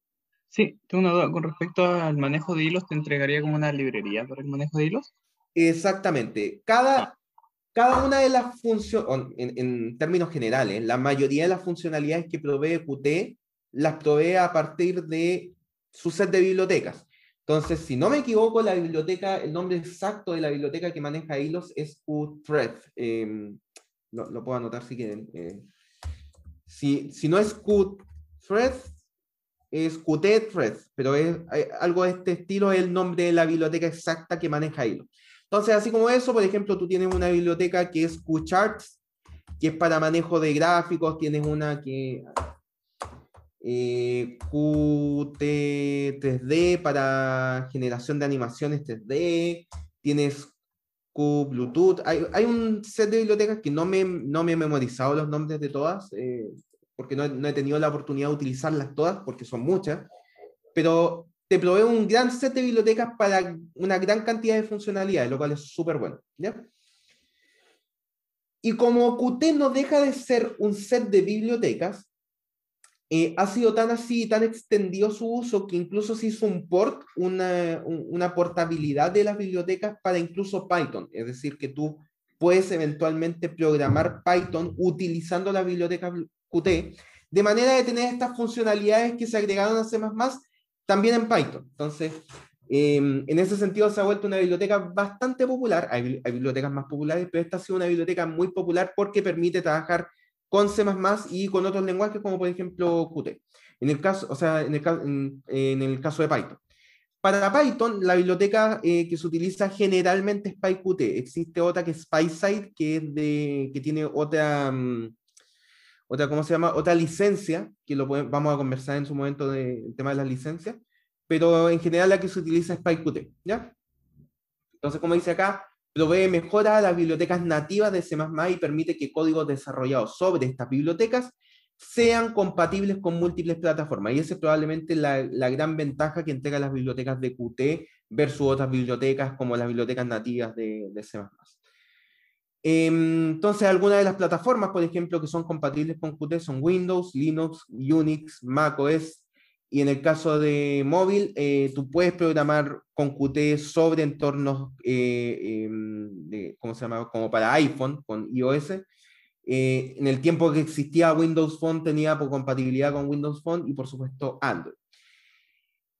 Sí, tengo una duda con respecto al manejo de hilos. ¿Te entregaría como una librería para el manejo de hilos? Exactamente. Cada una de las funciones, en términos generales, la mayoría de las funcionalidades que provee Qt las provee a partir de su set de bibliotecas. Entonces, si no me equivoco, la biblioteca, el nombre exacto de la biblioteca que maneja hilos es Qthread. Lo puedo anotar si quieren. Si no es Qthread, es Qt-Thread, pero algo de este estilo, es el nombre de la biblioteca exacta que maneja hilos. Entonces, así como eso, por ejemplo, tú tienes una biblioteca que es QCharts, que es para manejo de gráficos, tienes una que Qt3D para generación de animaciones 3D, tienes QBluetooth, hay un set de bibliotecas que no me he memorizado los nombres de todas, porque no he tenido la oportunidad de utilizarlas todas, porque son muchas, pero te provee un gran set de bibliotecas para una gran cantidad de funcionalidades, lo cual es súper bueno, ¿ya? Y como Qt no deja de ser un set de bibliotecas, ha sido tan así, tan extendido su uso, que incluso se hizo un port, una portabilidad de las bibliotecas para incluso Python, es decir, que tú puedes eventualmente programar Python utilizando las bibliotecas Qt, de manera de tener estas funcionalidades que se agregaron a C++ también en Python. Entonces, en ese sentido se ha vuelto una biblioteca bastante popular. Hay bibliotecas más populares, pero esta ha sido una biblioteca muy popular porque permite trabajar con C++ y con otros lenguajes, como por ejemplo Qt. En el caso de Python. Para Python, la biblioteca que se utiliza generalmente es PyQt. Existe otra que es PySide, que tiene otra, ¿cómo se llama? Otra licencia, que vamos a conversar en su momento del tema de las licencias, pero en general la que se utiliza es PyQt, ¿ya? Entonces, como dice acá, provee mejora a las bibliotecas nativas de C++ y permite que códigos desarrollados sobre estas bibliotecas sean compatibles con múltiples plataformas. Y esa es probablemente la gran ventaja que entrega las bibliotecas de Qt versus otras bibliotecas como las bibliotecas nativas de C++. Entonces, algunas de las plataformas, por ejemplo, que son compatibles con Qt son Windows, Linux, Unix, macOS, y en el caso de móvil, tú puedes programar con Qt sobre entornos, ¿cómo se llama? Como para iPhone, con iOS. En el tiempo que existía Windows Phone, tenía compatibilidad con Windows Phone y, por supuesto, Android.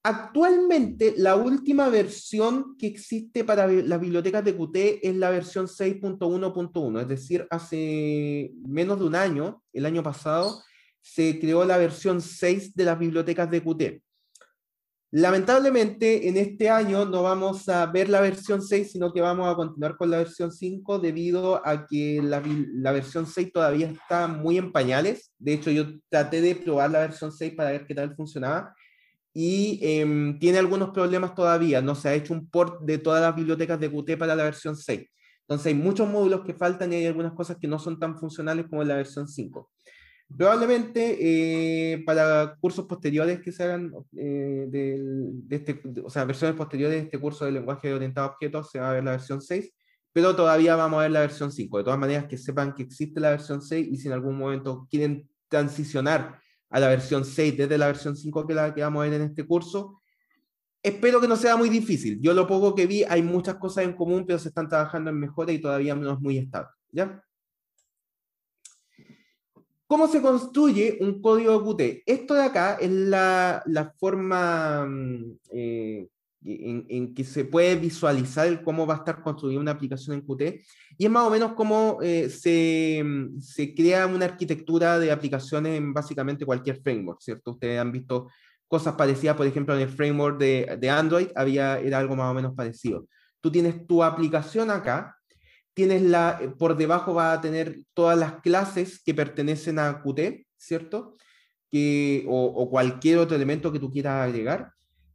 Actualmente, la última versión que existe para las bibliotecas de Qt es la versión 6.1.1, es decir, hace menos de un año, el año pasado, se creó la versión 6 de las bibliotecas de Qt. Lamentablemente, en este año no vamos a ver la versión 6, sino que vamos a continuar con la versión 5 debido a que la versión 6 todavía está muy en pañales. De hecho, yo traté de probar la versión 6 para ver qué tal funcionaba y tiene algunos problemas todavía. No se ha hecho un port de todas las bibliotecas de Qt para la versión 6. Entonces hay muchos módulos que faltan y hay algunas cosas que no son tan funcionales como en la versión 5. Probablemente para cursos posteriores que se hagan, o sea, versiones posteriores de este curso de lenguaje orientado a objetos, se va a ver la versión 6, pero todavía vamos a ver la versión 5. De todas maneras, que sepan que existe la versión 6 y si en algún momento quieren transicionar a la versión 6 desde la versión 5 que la que vamos a ver en este curso, espero que no sea muy difícil. Yo lo poco que vi, hay muchas cosas en común, pero se están trabajando en mejora y todavía no es muy estable, ¿ya? ¿Cómo se construye un código de Qt? Esto de acá es la forma en que se puede visualizar cómo va a estar construida una aplicación en Qt, y es más o menos cómo se crea una arquitectura de aplicaciones en básicamente cualquier framework, ¿cierto? Ustedes han visto cosas parecidas, por ejemplo, en el framework de Android era algo más o menos parecido. Tú tienes tu aplicación acá, tienes por debajo va a tener todas las clases que pertenecen a Qt, ¿cierto? O cualquier otro elemento que tú quieras agregar.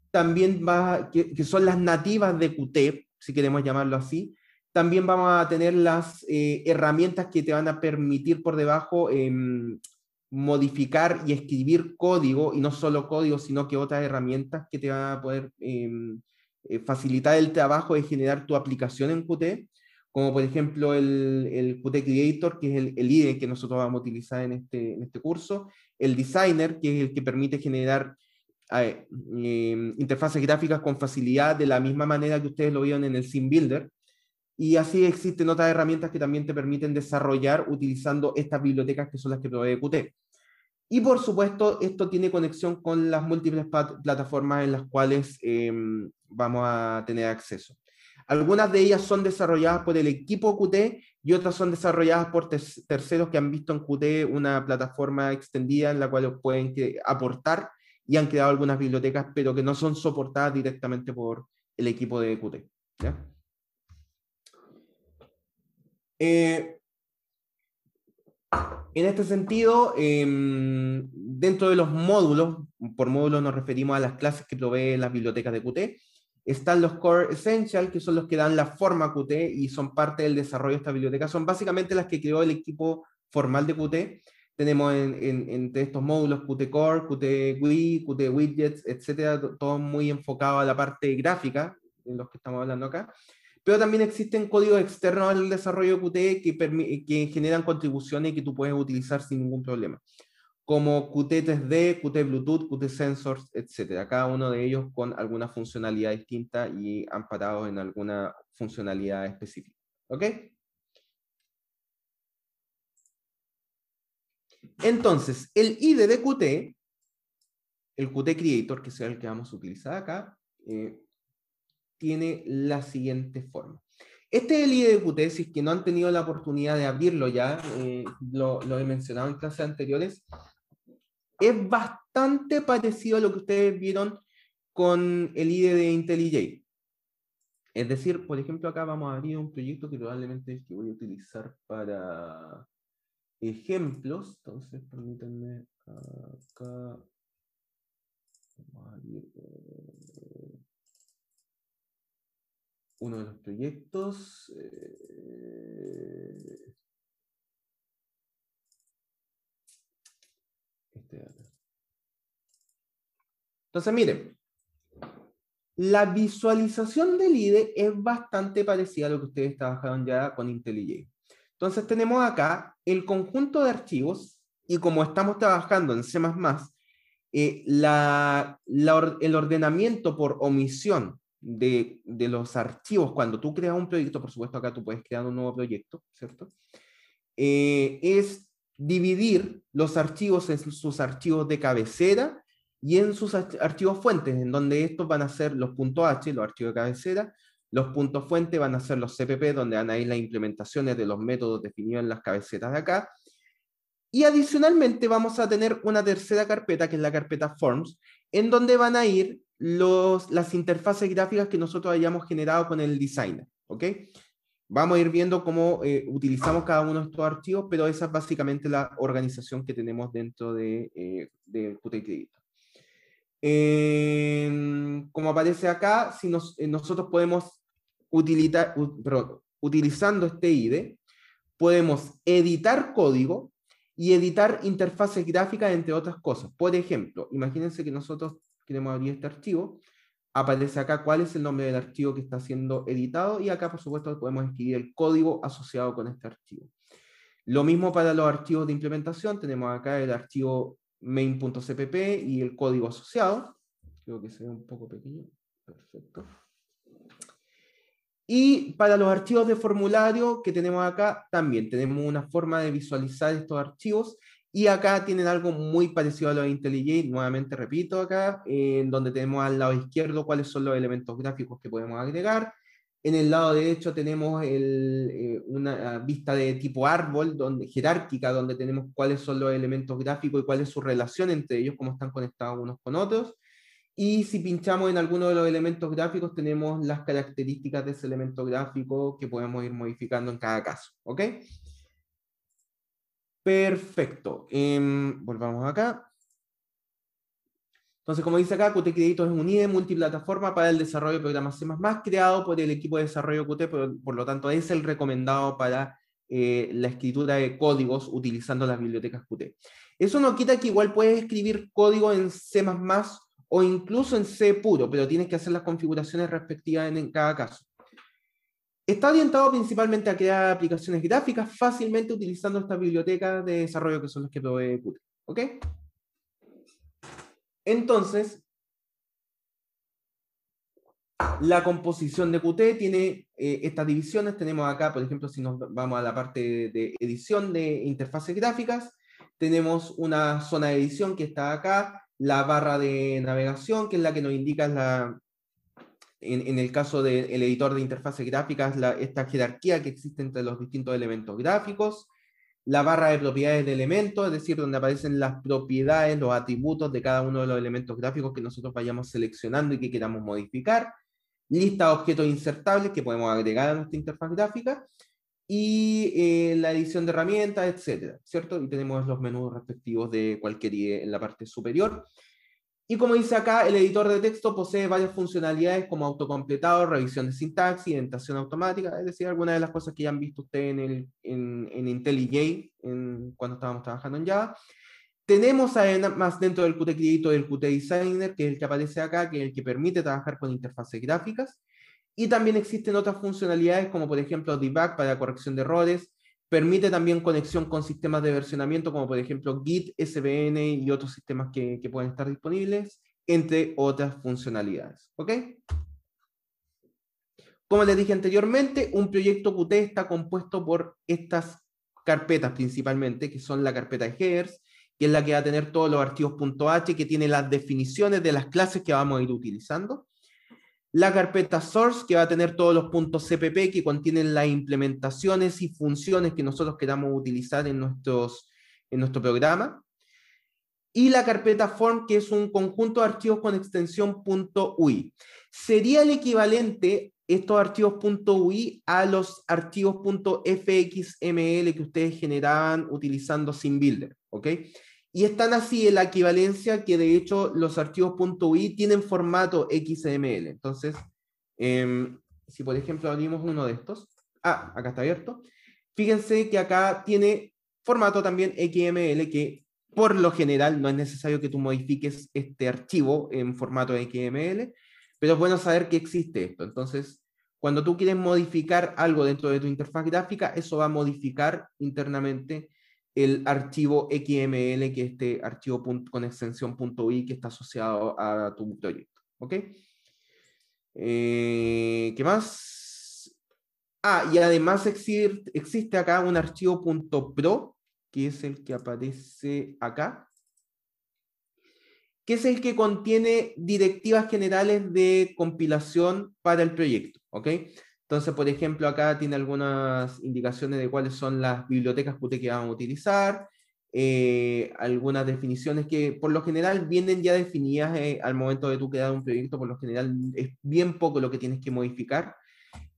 También que son las nativas de Qt, si queremos llamarlo así. También vamos a tener las herramientas que te van a permitir por debajo modificar y escribir código, y no solo código, sino que otras herramientas que te van a poder facilitar el trabajo de generar tu aplicación en Qt, como por ejemplo el Qt Creator, que es el IDE que nosotros vamos a utilizar en este curso, el Designer, que es el que permite generar interfaces gráficas con facilidad de la misma manera que ustedes lo vieron en el Scene Builder, y así existen otras herramientas que también te permiten desarrollar utilizando estas bibliotecas que son las que provee Qt. Y por supuesto, esto tiene conexión con las múltiples plataformas en las cuales vamos a tener acceso. Algunas de ellas son desarrolladas por el equipo Qt y otras son desarrolladas por terceros que han visto en Qt una plataforma extendida en la cual pueden aportar y han creado algunas bibliotecas, pero que no son soportadas directamente por el equipo de Qt, ¿ya? En este sentido, dentro de los módulos, por módulos nos referimos a las clases que proveen las bibliotecas de Qt, están los Core Essential, que son los que dan la forma a Qt y son parte del desarrollo de esta biblioteca. Son básicamente las que creó el equipo formal de Qt. Tenemos entre estos módulos Qt Core, Qt GUI, Qt Widgets, etcétera, todo muy enfocado a la parte gráfica, de los que estamos hablando acá. Pero también existen códigos externos al desarrollo de Qt que generan contribuciones que tú puedes utilizar sin ningún problema, como Qt 3D, Qt Bluetooth, Qt Sensors, etc. Cada uno de ellos con alguna funcionalidad distinta y amparados en alguna funcionalidad específica. ¿Ok? Entonces, el IDE de Qt, el Qt Creator, que sea el que vamos a utilizar acá, tiene la siguiente forma. Este es el IDE de Qt, si es que no han tenido la oportunidad de abrirlo ya, lo he mencionado en clases anteriores, es bastante parecido a lo que ustedes vieron con el IDE de IntelliJ. Es decir, por ejemplo, acá vamos a abrir un proyecto que probablemente es que voy a utilizar para ejemplos. Entonces, permítanme acá. Vamos a abrir uno de los proyectos. Entonces, miren, la visualización del IDE es bastante parecida a lo que ustedes trabajaron ya con IntelliJ. Entonces tenemos acá el conjunto de archivos, y como estamos trabajando en C++, el ordenamiento por omisión de los archivos, cuando tú creas un proyecto, por supuesto acá tú puedes crear un nuevo proyecto, ¿cierto? Es dividir los archivos en sus archivos de cabecera y en sus archivos fuentes, en donde estos van a ser los .h, los archivos de cabecera, los puntos fuente van a ser los CPP, donde van a ir las implementaciones de los métodos definidos en las cabeceras de acá. Y adicionalmente vamos a tener una tercera carpeta, que es la carpeta Forms, en donde van a ir las interfaces gráficas que nosotros hayamos generado con el designer. ¿Ok? Vamos a ir viendo cómo utilizamos cada uno de estos archivos, pero esa es básicamente la organización que tenemos dentro de Qt Crédito. Como aparece acá, si nosotros podemos utilizando este IDE, podemos editar código y editar interfaces gráficas, entre otras cosas. Por ejemplo, imagínense que nosotros queremos abrir este archivo, aparece acá cuál es el nombre del archivo que está siendo editado, y acá, por supuesto, podemos escribir el código asociado con este archivo. Lo mismo para los archivos de implementación, tenemos acá el archivo main.cpp y el código asociado. Creo que se ve un poco pequeño. Perfecto. Y para los archivos de formulario que tenemos acá, también tenemos una forma de visualizar estos archivos, y acá tienen algo muy parecido a lo de IntelliJ, nuevamente repito acá, en donde tenemos al lado izquierdo cuáles son los elementos gráficos que podemos agregar. En el lado derecho tenemos una vista de tipo árbol, jerárquica, donde tenemos cuáles son los elementos gráficos y cuál es su relación entre ellos, cómo están conectados unos con otros. Y si pinchamos en alguno de los elementos gráficos, tenemos las características de ese elemento gráfico que podemos ir modificando en cada caso. ¿Ok? Perfecto. Volvamos acá. Entonces, como dice acá, Qt Crédito es un IDE multiplataforma para el desarrollo de programas C++, creado por el equipo de desarrollo Qt, por lo tanto es el recomendado para la escritura de códigos utilizando las bibliotecas Qt. Eso no quita que igual puedes escribir código en C++ o incluso en C puro, pero tienes que hacer las configuraciones respectivas en cada caso. Está orientado principalmente a crear aplicaciones gráficas fácilmente utilizando estas bibliotecas de desarrollo que son las que provee Qt. ¿Ok? Entonces, la composición de Qt tiene estas divisiones. Tenemos acá, por ejemplo, si nos vamos a la parte de edición de interfaces gráficas, tenemos una zona de edición que está acá, la barra de navegación, que es la que nos indica en el caso del editor de interfaces gráficas, esta jerarquía que existe entre los distintos elementos gráficos, la barra de propiedades de elementos, es decir, donde aparecen las propiedades, los atributos de cada uno de los elementos gráficos que nosotros vayamos seleccionando y que queramos modificar, lista de objetos insertables que podemos agregar a nuestra interfaz gráfica, y la edición de herramientas, etcétera, ¿cierto? Y tenemos los menús respectivos de cualquier IDE en la parte superior. Y como dice acá, el editor de texto posee varias funcionalidades como autocompletado, revisión de sintaxis, indentación automática, es decir, algunas de las cosas que ya han visto ustedes en IntelliJ cuando estábamos trabajando en Java. Tenemos además dentro del Qt Crédito el Qt Designer, que es el que aparece acá, que es el que permite trabajar con interfaces gráficas. Y también existen otras funcionalidades como por ejemplo debug para corrección de errores. Permite también conexión con sistemas de versionamiento como por ejemplo Git, SVN y otros sistemas que pueden estar disponibles, entre otras funcionalidades. ¿Ok? Como les dije anteriormente, un proyecto Qt está compuesto por estas carpetas principalmente, que son la carpeta de headers, que es la que va a tener todos los archivos .h, que tiene las definiciones de las clases que vamos a ir utilizando. La carpeta source, que va a tener todos los .cpp, que contienen las implementaciones y funciones que nosotros queramos utilizar en nuestro programa. Y la carpeta form, que es un conjunto de archivos con extensión .ui. Sería el equivalente, estos archivos .ui, a los archivos .fxml que ustedes generaban utilizando SimBuilder, ¿ok? Y están así en la equivalencia que de hecho los archivos .ui tienen formato XML. Entonces, si por ejemplo abrimos uno de estos, acá está abierto, fíjense que acá tiene formato también XML, que por lo general no es necesario que tú modifiques este archivo en formato XML, pero es bueno saber que existe esto. Entonces, cuando tú quieres modificar algo dentro de tu interfaz gráfica, eso va a modificar internamente el archivo XML, que es este archivo con extensión .ui que está asociado a tu proyecto. ¿Ok? ¿Qué más? Y además existe acá un archivo .pro, que es el que aparece acá, que es el que contiene directivas generales de compilación para el proyecto, ¿ok? Entonces, por ejemplo, acá tiene algunas indicaciones de cuáles son las bibliotecas Qt que vamos a utilizar, algunas definiciones que por lo general vienen ya definidas al momento de tú crear un proyecto, por lo general es bien poco lo que tienes que modificar,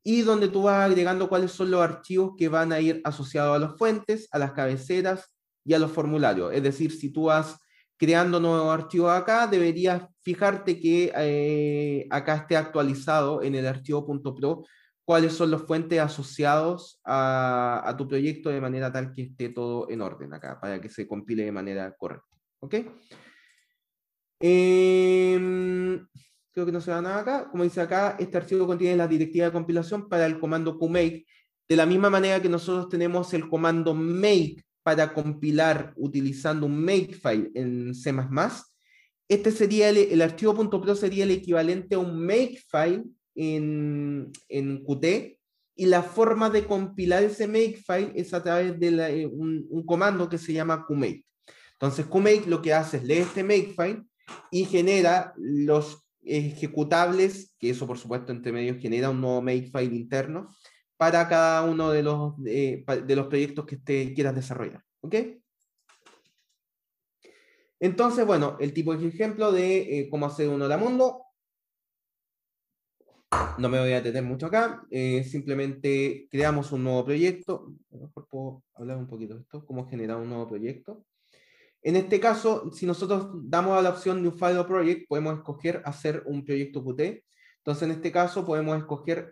y donde tú vas agregando cuáles son los archivos que van a ir asociados a las fuentes, a las cabeceras y a los formularios. Es decir, si tú vas creando nuevos archivos acá, deberías fijarte que acá esté actualizado en el archivo .pro cuáles son los fuentes asociados a tu proyecto de manera tal que esté todo en orden acá, para que se compile de manera correcta. ¿Ok? Creo que no se va nada acá. Como dice acá, este archivo contiene la directiva de compilación para el comando qmake. De la misma manera que nosotros tenemos el comando make para compilar utilizando un makefile en C++, este sería el archivo .pro sería el equivalente a un makefile en Qt, y la forma de compilar ese makefile es a través de un comando que se llama qmake. Entonces qmake lo que hace es leer este makefile y genera los ejecutables, que eso por supuesto entre medios genera un nuevo makefile interno para cada uno de los proyectos que quieras desarrollar. ¿Ok? Entonces, bueno, el tipo de ejemplo de cómo hacer un hola mundo. No me voy a detener mucho acá. Simplemente creamos un nuevo proyecto. A lo mejor puedo hablar un poquito de esto, cómo generar un nuevo proyecto. En este caso, si nosotros damos a la opción de un file o project, podemos escoger hacer un proyecto Qt. Entonces, en este caso, podemos escoger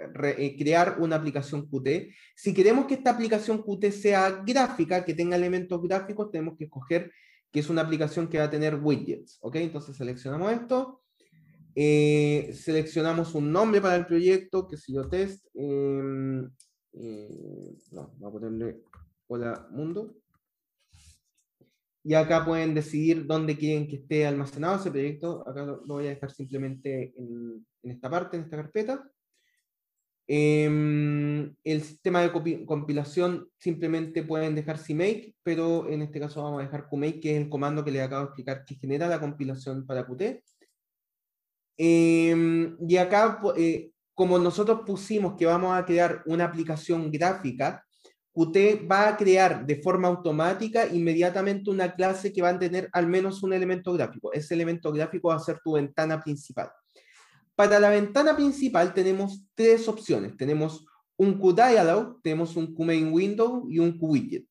crear una aplicación Qt. Si queremos que esta aplicación Qt sea gráfica, que tenga elementos gráficos, tenemos que escoger que es una aplicación que va a tener widgets. ¿Ok? Entonces, seleccionamos esto. Seleccionamos un nombre para el proyecto, que si yo test. No, voy a ponerle hola mundo. Y acá pueden decidir dónde quieren que esté almacenado ese proyecto. Acá lo voy a dejar simplemente en esta parte, en esta carpeta. El sistema de compilación simplemente pueden dejar CMake, pero en este caso vamos a dejar qmake, que es el comando que les acabo de explicar que genera la compilación para Qt. Y acá, como nosotros pusimos que vamos a crear una aplicación gráfica, Qt va a crear de forma automática inmediatamente una clase que va a tener al menos un elemento gráfico. Ese elemento gráfico va a ser tu ventana principal. Para la ventana principal tenemos tres opciones. Tenemos un QDialog, tenemos un QMainWindow y un QWidget.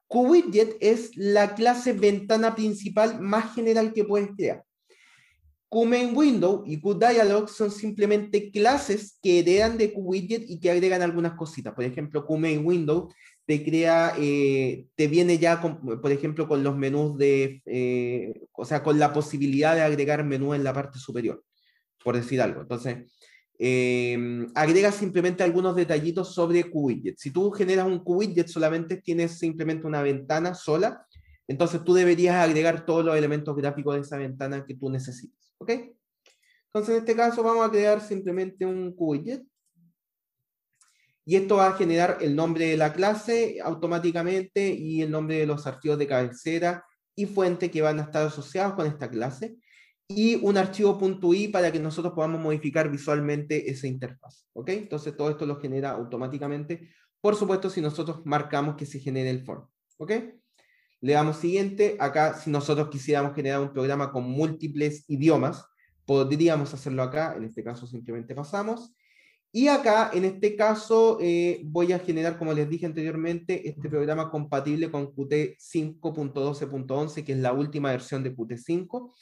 QWidget es la clase ventana principal más general que puedes crear. QMainWindow y QDialog son simplemente clases que heredan de QWidget y que agregan algunas cositas. Por ejemplo, QMainWindow te crea, te viene ya, por ejemplo, con los menús o sea, con la posibilidad de agregar menú en la parte superior, por decir algo. Entonces, agrega simplemente algunos detallitos sobre QWidget. Si tú generas un QWidget, solamente tienes simplemente una ventana sola, entonces tú deberías agregar todos los elementos gráficos de esa ventana que tú necesites. ¿Ok? Entonces, en este caso vamos a crear simplemente un QWidget. Y esto va a generar el nombre de la clase automáticamente y el nombre de los archivos de cabecera y fuente que van a estar asociados con esta clase. Y un archivo .i para que nosotros podamos modificar visualmente esa interfaz. ¿Ok? Entonces, todo esto lo genera automáticamente. Por supuesto, si nosotros marcamos que se genere el form. ¿Ok? Le damos siguiente. Acá, si nosotros quisiéramos generar un programa con múltiples idiomas, podríamos hacerlo acá. En este caso, simplemente pasamos. Y acá, en este caso, voy a generar, como les dije anteriormente, este programa compatible con Qt 5.12.11, que es la última versión de Qt 5.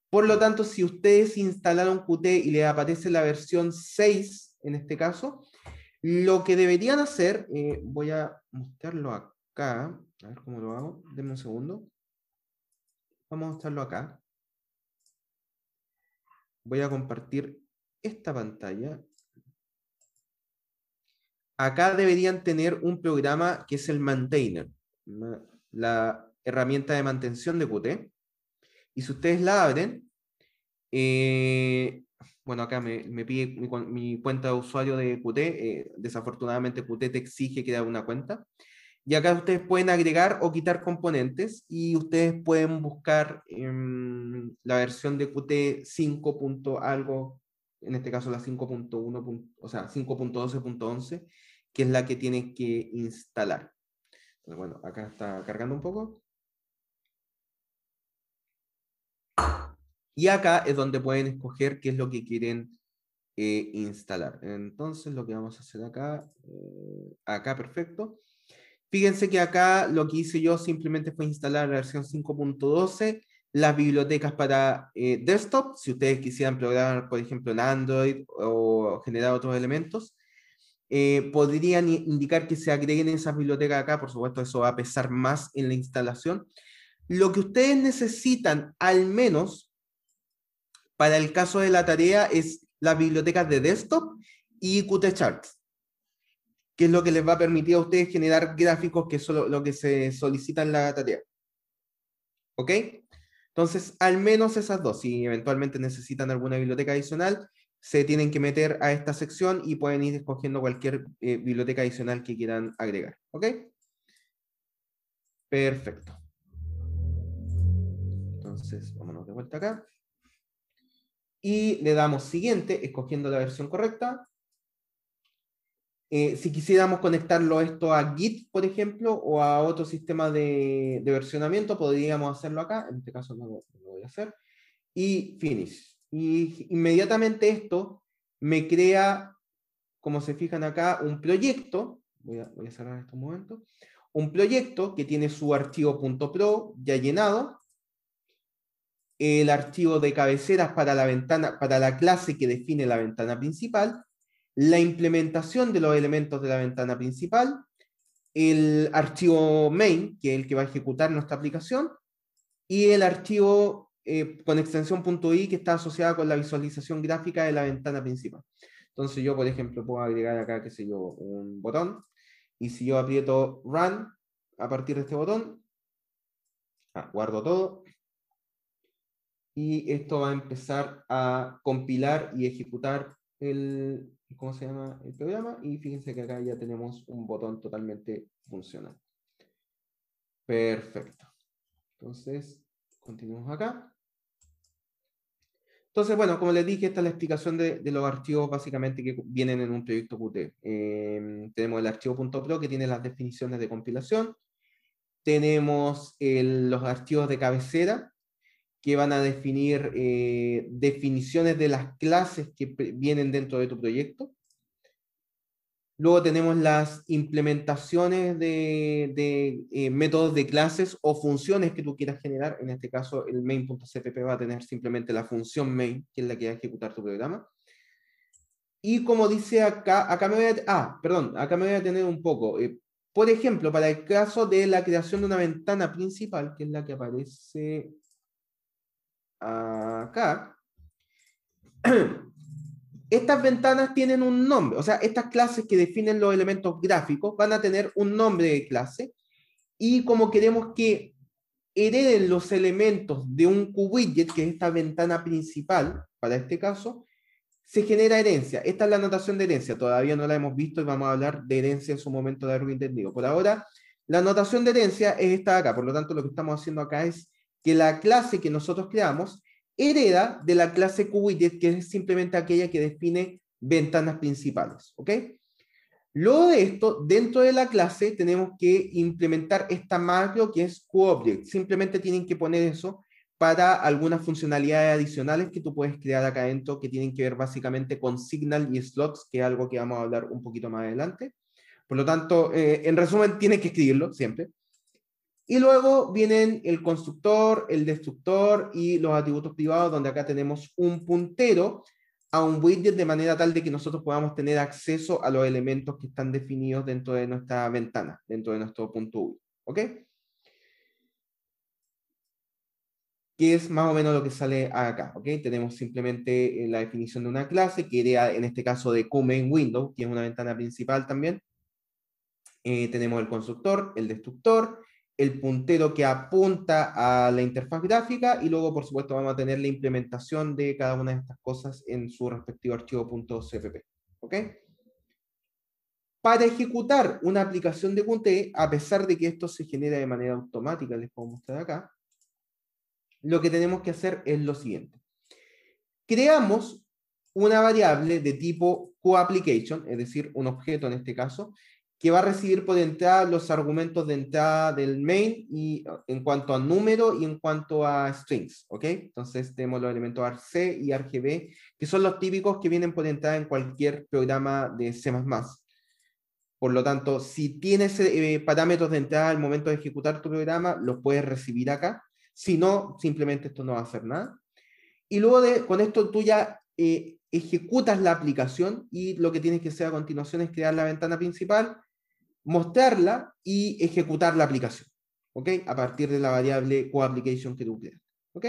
Por lo tanto, si ustedes instalaron Qt y les aparece la versión 6, en este caso, lo que deberían hacer, voy a mostrarlo acá. A ver cómo lo hago. Denme un segundo. Vamos a mostrarlo acá. Voy a compartir esta pantalla. Acá deberían tener un programa que es el Maintainer, la herramienta de mantención de Qt. Y si ustedes la abren, bueno, acá me pide mi cuenta de usuario de Qt. Desafortunadamente Qt te exige crear una cuenta. Y acá ustedes pueden agregar o quitar componentes y ustedes pueden buscar la versión de Qt 5. Algo, en este caso la 5.1, o sea, 5.12.11, que es la que tienen que instalar. Entonces, bueno, acá está cargando un poco. Y acá es donde pueden escoger qué es lo que quieren instalar. Entonces, lo que vamos a hacer acá, perfecto. Fíjense que acá lo que hice yo simplemente fue instalar la versión 5.12, las bibliotecas para desktop, si ustedes quisieran programar, por ejemplo, en Android o generar otros elementos, podrían indicar que se agreguen esas bibliotecas acá. Por supuesto, eso va a pesar más en la instalación. Lo que ustedes necesitan, al menos para el caso de la tarea, es las bibliotecas de desktop y Qt-Charts, que es lo que les va a permitir a ustedes generar gráficos, que es lo que se solicita en la tarea. ¿Ok? Entonces, al menos esas dos. Si eventualmente necesitan alguna biblioteca adicional, se tienen que meter a esta sección y pueden ir escogiendo cualquier biblioteca adicional que quieran agregar. ¿Ok? Perfecto. Entonces, vámonos de vuelta acá. Y le damos siguiente, escogiendo la versión correcta. Si quisiéramos conectarlo esto a Git, por ejemplo, o a otro sistema de versionamiento, podríamos hacerlo acá. En este caso no lo voy a hacer. Y finish. Y inmediatamente esto me crea, como se fijan acá, un proyecto. Voy a cerrar esto un momento. Un proyecto que tiene su archivo .pro ya llenado. El archivo de cabeceras para la ventana, para la clase que define la ventana principal, la implementación de los elementos de la ventana principal, el archivo main, que es el que va a ejecutar nuestra aplicación, y el archivo con extensión .i, que está asociada con la visualización gráfica de la ventana principal. Entonces yo, por ejemplo, puedo agregar acá, qué sé yo, un botón, y si yo aprieto Run a partir de este botón, guardo todo, y esto va a empezar a compilar y ejecutar el, ¿cómo se llama? El programa, y fíjense que acá ya tenemos un botón totalmente funcional. Perfecto. Entonces, continuamos acá. Entonces, bueno, como les dije, esta es la explicación de los archivos básicamente que vienen en un proyecto Qt. Tenemos el archivo .pro que tiene las definiciones de compilación. Tenemos los archivos de cabecera, que van a definir definiciones de las clases que vienen dentro de tu proyecto. Luego tenemos las implementaciones de métodos de clases o funciones que tú quieras generar. En este caso, el main.cpp va a tener simplemente la función main, que es la que va a ejecutar tu programa. Y como dice acá, acá me voy a detener un poco. Por ejemplo, para el caso de la creación de una ventana principal, que es la que aparece acá, estas ventanas tienen un nombre, o sea, estas clases que definen los elementos gráficos van a tener un nombre de clase, y como queremos que hereden los elementos de un QWidget, que es esta ventana principal, para este caso, se genera herencia. Esta es la notación de herencia, todavía no la hemos visto y vamos a hablar de herencia en su momento de algo entendido. Por ahora, la notación de herencia es esta de acá, por lo tanto lo que estamos haciendo acá es que la clase que nosotros creamos hereda de la clase QWidget, que es simplemente aquella que define ventanas principales, ¿ok? Luego de esto, dentro de la clase tenemos que implementar esta macro que es QObject. Simplemente tienen que poner eso para algunas funcionalidades adicionales que tú puedes crear acá adentro, que tienen que ver básicamente con signal y slots, que es algo que vamos a hablar un poquito más adelante. Por lo tanto, en resumen, tienes que escribirlo siempre. Y luego vienen el constructor, el destructor y los atributos privados, donde acá tenemos un puntero a un widget de manera tal de que nosotros podamos tener acceso a los elementos que están definidos dentro de nuestra ventana, dentro de nuestro punto UI. ¿Ok? Que es más o menos lo que sale acá. ¿Ok? Tenemos simplemente la definición de una clase, que era en este caso de QMainWindow, que es una ventana principal también. Tenemos el constructor, el destructor, el puntero que apunta a la interfaz gráfica, y luego, por supuesto, vamos a tener la implementación de cada una de estas cosas en su respectivo archivo .cpp. ¿Ok? Para ejecutar una aplicación de Qt, a pesar de que esto se genera de manera automática, les puedo mostrar acá, lo que tenemos que hacer es lo siguiente. Creamos una variable de tipo QApplication, es decir, un objeto en este caso, que va a recibir por entrada los argumentos de entrada del main y en cuanto a número y en cuanto a strings, ¿ok? Entonces tenemos los elementos argc y argb, que son los típicos que vienen por entrada en cualquier programa de C++. Por lo tanto, si tienes parámetros de entrada al momento de ejecutar tu programa, los puedes recibir acá. Si no, simplemente esto no va a hacer nada. Y luego con esto tú ya ejecutas la aplicación y lo que tienes que hacer a continuación es crear la ventana principal, mostrarla y ejecutar la aplicación, ¿ok? A partir de la variable QApplication que tú creas, ¿ok?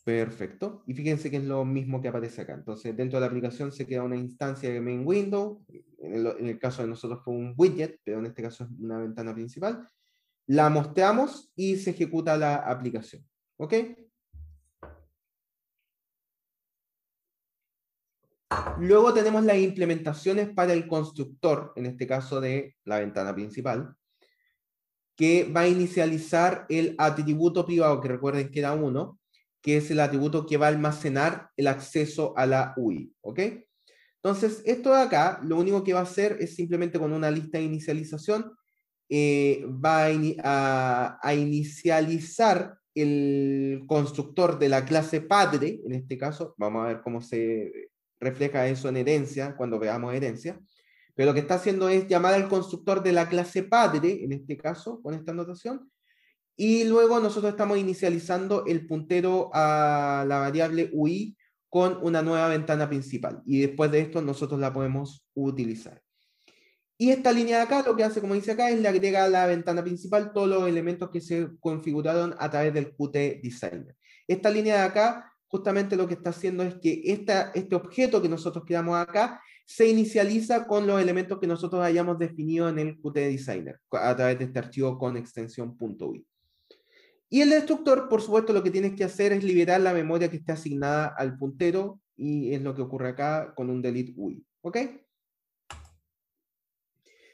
Perfecto. Y fíjense que es lo mismo que aparece acá. Entonces, dentro de la aplicación se crea una instancia de main window. En el caso de nosotros fue un widget, pero en este caso es una ventana principal. La mostramos y se ejecuta la aplicación, ¿ok? Luego tenemos las implementaciones para el constructor, en este caso de la ventana principal, que va a inicializar el atributo privado, que recuerden que era 1, que es el atributo que va a almacenar el acceso a la UI, ¿ok? Entonces, esto de acá, lo único que va a hacer es simplemente con una lista de inicialización, va a inicializar el constructor de la clase padre, en este caso, vamos a ver cómo se refleja eso en herencia, cuando veamos herencia, pero lo que está haciendo es llamar al constructor de la clase padre, en este caso, con esta anotación, y luego nosotros estamos inicializando el puntero a la variable UI con una nueva ventana principal, y después de esto nosotros la podemos utilizar. Y esta línea de acá, lo que hace, como dice acá, es le agrega a la ventana principal todos los elementos que se configuraron a través del Qt Designer. Esta línea de acá, justamente lo que está haciendo es que este objeto que nosotros creamos acá, se inicializa con los elementos que nosotros hayamos definido en el Qt Designer, a través de este archivo con extensión .ui. Y el destructor, por supuesto, lo que tienes que hacer es liberar la memoria que esté asignada al puntero, y es lo que ocurre acá con un delete UI, ¿ok?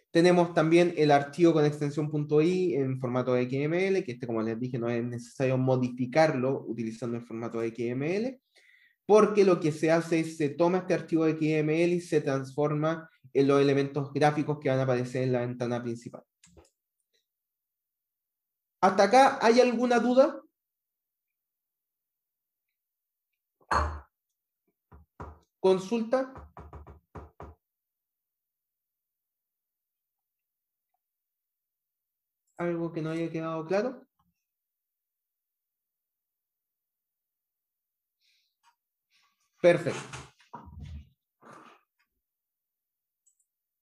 Tenemos también el archivo con extensión .i en formato XML, que como les dije, no es necesario modificarlo utilizando el formato XML, porque lo que se hace es se toma este archivo XML y se transforma en los elementos gráficos que van a aparecer en la ventana principal. ¿Hasta acá hay alguna duda? ¿Consulta? ¿Algo que no haya quedado claro? Perfecto.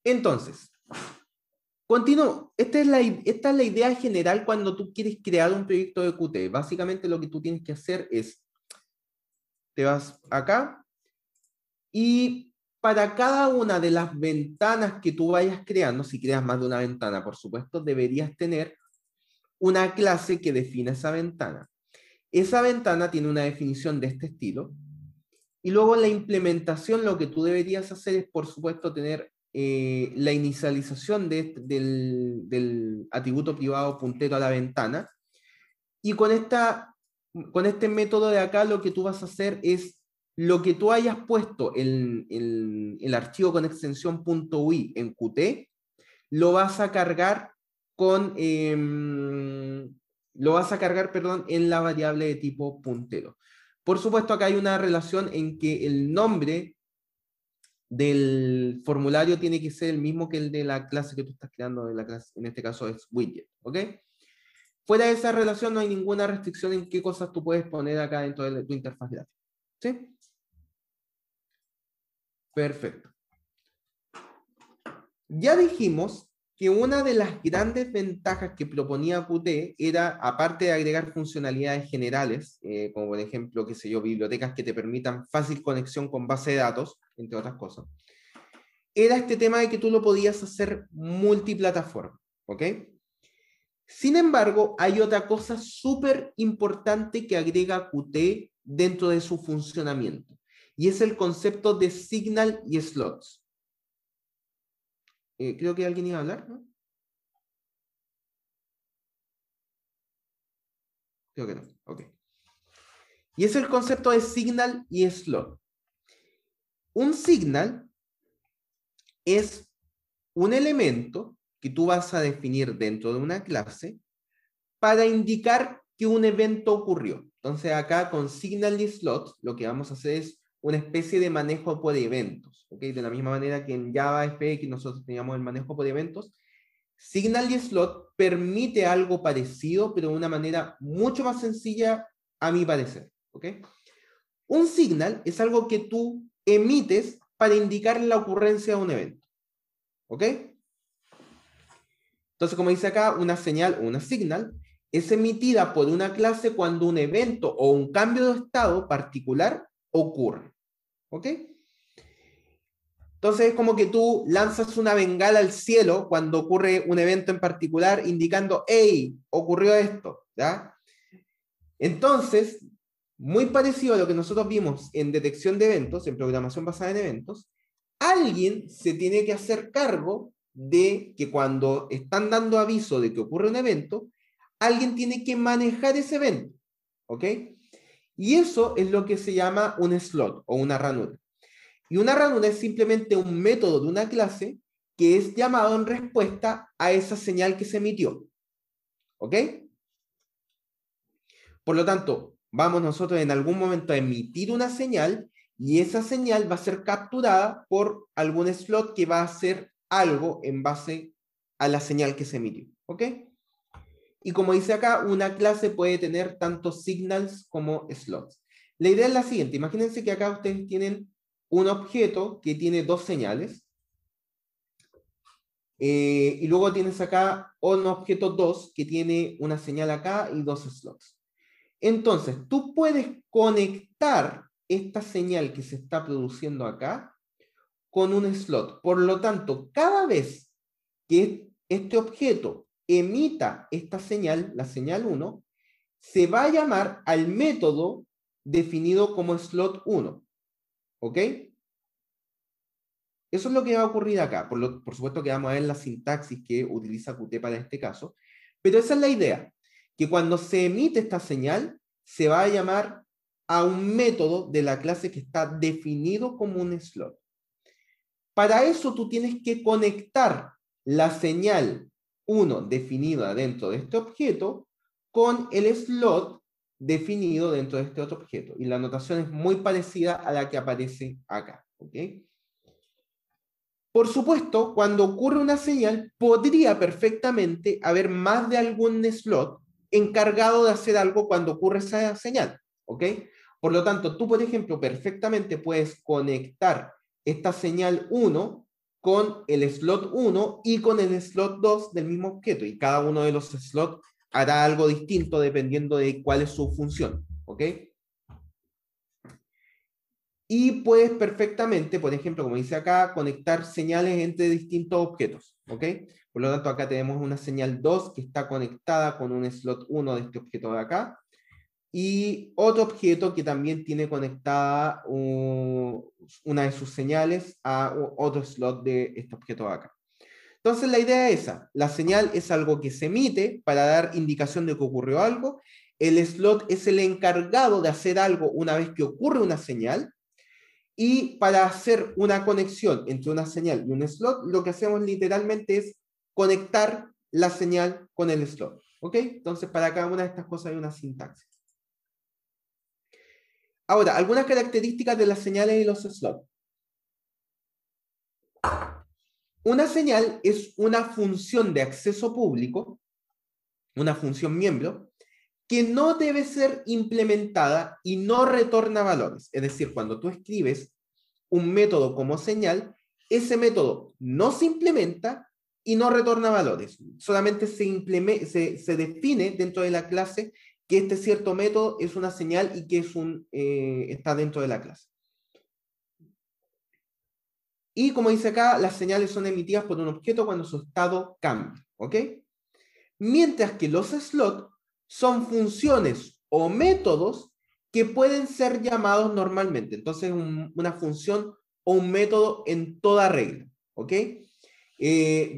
Entonces, continúo. Esta es la idea general cuando tú quieres crear un proyecto de Qt. Básicamente lo que tú tienes que hacer es, te vas acá y para cada una de las ventanas que tú vayas creando, si creas más de una ventana, por supuesto, deberías tener una clase que defina esa ventana. Esa ventana tiene una definición de este estilo. Y luego en la implementación lo que tú deberías hacer es, por supuesto, tener la inicialización del atributo privado puntero a la ventana. Y con este método de acá lo que tú vas a hacer es lo que tú hayas puesto en el archivo con extensión .ui en Qt, lo vas a cargar en la variable de tipo puntero. Por supuesto, acá hay una relación en que el nombre del formulario tiene que ser el mismo que el de la clase que tú estás creando, en este caso es widget, ¿ok? Fuera de esa relación no hay ninguna restricción en qué cosas tú puedes poner acá dentro de tu interfaz gráfica, ¿sí? Perfecto. Ya dijimos que una de las grandes ventajas que proponía Qt era, aparte de agregar funcionalidades generales, como por ejemplo, qué sé yo, bibliotecas que te permitan fácil conexión con base de datos, entre otras cosas, era este tema de que tú lo podías hacer multiplataforma, ¿ok? Sin embargo, hay otra cosa súper importante que agrega Qt dentro de su funcionamiento, y es el concepto de signal y slots, creo que alguien iba a hablar, ¿no? Creo que no. Ok. Y es el concepto de signal y slot. Un signal es un elemento que tú vas a definir dentro de una clase para indicar que un evento ocurrió. Entonces acá con signal y slot lo que vamos a hacer es una especie de manejo por eventos. ¿Okay? De la misma manera que en Java FX nosotros teníamos el manejo por eventos, signal y slot permite algo parecido, pero de una manera mucho más sencilla a mi parecer. ¿Okay? Un signal es algo que tú emites para indicar la ocurrencia de un evento. ¿Ok? Entonces, como dice acá, una señal o una signal es emitida por una clase cuando un evento o un cambio de estado particular ocurre. ¿Ok? Entonces es como que tú lanzas una bengala al cielo cuando ocurre un evento en particular indicando, hey, ocurrió esto, ¿ya? Entonces, muy parecido a lo que nosotros vimos en detección de eventos, en programación basada en eventos, alguien se tiene que hacer cargo de que cuando están dando aviso de que ocurre un evento, alguien tiene que manejar ese evento, ¿ok? Y eso es lo que se llama un slot o una ranura. Y una ranura es simplemente un método de una clase que es llamado en respuesta a esa señal que se emitió, ¿ok? Por lo tanto, vamos nosotros en algún momento a emitir una señal y esa señal va a ser capturada por algún slot que va a hacer algo en base a la señal que se emitió, ¿ok? Y como dice acá, una clase puede tener tanto signals como slots. La idea es la siguiente, imagínense que acá ustedes tienen un objeto que tiene dos señales, y luego tienes acá un objeto 2 que tiene una señal acá y dos slots. Entonces, tú puedes conectar esta señal que se está produciendo acá con un slot. Por lo tanto, cada vez que este objeto emita esta señal, la señal 1, se va a llamar al método definido como slot 1. ¿Ok? Eso es lo que va a ocurrir acá. Por supuesto que vamos a ver la sintaxis que utiliza Qt para este caso. Pero esa es la idea. Que cuando se emite esta señal, se va a llamar a un método de la clase que está definido como un slot. Para eso tú tienes que conectar la señal 1 definida dentro de este objeto con el slot definido dentro de este otro objeto. Y la notación es muy parecida a la que aparece acá. ¿Ok? Por supuesto, cuando ocurre una señal, podría perfectamente haber más de algún slot encargado de hacer algo cuando ocurre esa señal, ¿ok? Por lo tanto, tú, por ejemplo, perfectamente puedes conectar esta señal 1 con el slot 1 y con el slot 2 del mismo objeto, y cada uno de los slots hará algo distinto dependiendo de cuál es su función, ¿ok? Y puedes perfectamente, por ejemplo, como dice acá, conectar señales entre distintos objetos, ¿ok? Por lo tanto, acá tenemos una señal 2 que está conectada con un slot 1 de este objeto de acá, y otro objeto que también tiene conectada una de sus señales a otro slot de este objeto de acá. Entonces, la idea es esa. La señal es algo que se emite para dar indicación de que ocurrió algo. El slot es el encargado de hacer algo una vez que ocurre una señal. Y para hacer una conexión entre una señal y un slot, lo que hacemos literalmente es conectar la señal con el slot. ¿Ok? Entonces, para cada una de estas cosas hay una sintaxis. Ahora, algunas características de las señales y los slots. Una señal es una función de acceso público, una función miembro, que no debe ser implementada y no retorna valores. Es decir, cuando tú escribes un método como señal, ese método no se implementa y no retorna valores. Solamente se define dentro de la clase que este cierto método es una señal y que está dentro de la clase. Y como dice acá, las señales son emitidas por un objeto cuando su estado cambia. ¿Ok? Mientras que los slots son funciones o métodos que pueden ser llamados normalmente. Entonces, una función o un método en toda regla. ¿Ok?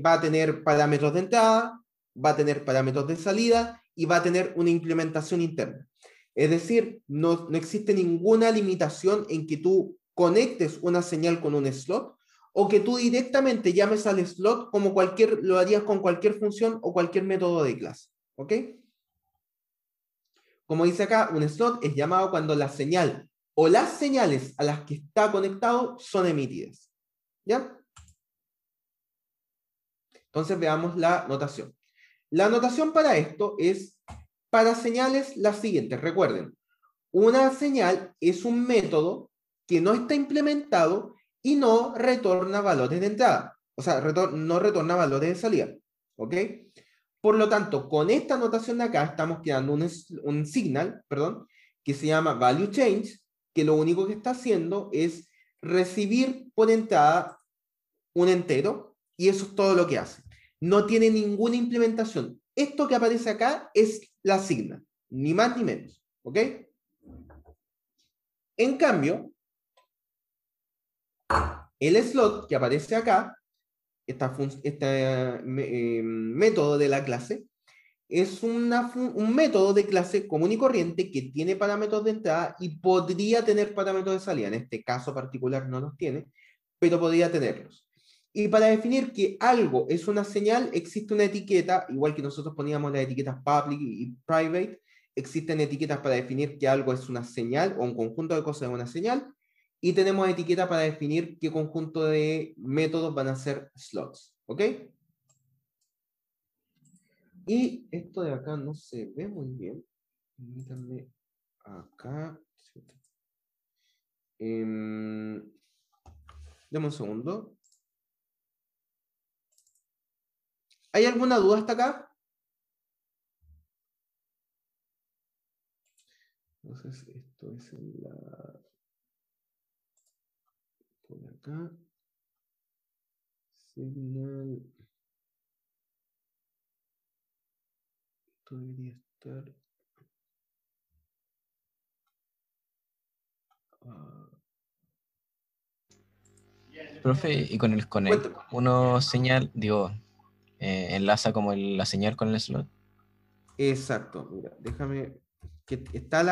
va a tener parámetros de entrada, va a tener parámetros de salida y va a tener una implementación interna. Es decir, no existe ninguna limitación en que tú conectes una señal con un slot o que tú directamente llames al slot como lo harías con cualquier función o cualquier método de clase. ¿Ok? Como dice acá, un slot es llamado cuando la señal o las señales a las que está conectado son emitidas. ¿Ya? Entonces veamos la notación. La notación para esto es para señales las siguientes. Recuerden, una señal es un método que no está implementado y no retorna valores de entrada. O sea, no retorna valores de salida. ¿Ok? Por lo tanto, con esta notación de acá estamos creando un signal, perdón, que se llama value change, que lo único que está haciendo es recibir por entrada un entero, y eso es todo lo que hace. No tiene ninguna implementación. Esto que aparece acá es la signa, ni más ni menos. ¿Ok? En cambio, el slot que aparece acá, este método de la clase, es un método de clase común y corriente que tiene parámetros de entrada y podría tener parámetros de salida. En este caso particular no los tiene, pero podría tenerlos. Y para definir que algo es una señal, existe una etiqueta, igual que nosotros poníamos las etiquetas public y private, existen etiquetas para definir que algo es una señal o un conjunto de cosas es una señal, y tenemos etiquetas para definir qué conjunto de métodos van a ser slots. ¿Ok? Y esto de acá no se ve muy bien. Permítanme acá. Deme un segundo. ¿Hay alguna duda hasta acá? Entonces, esto es en la... por acá. Signal. Esto debería estar... Profe, y con el connect, Cuéntame. uno enlaza como la señal con el slot. Exacto, mira, déjame, que está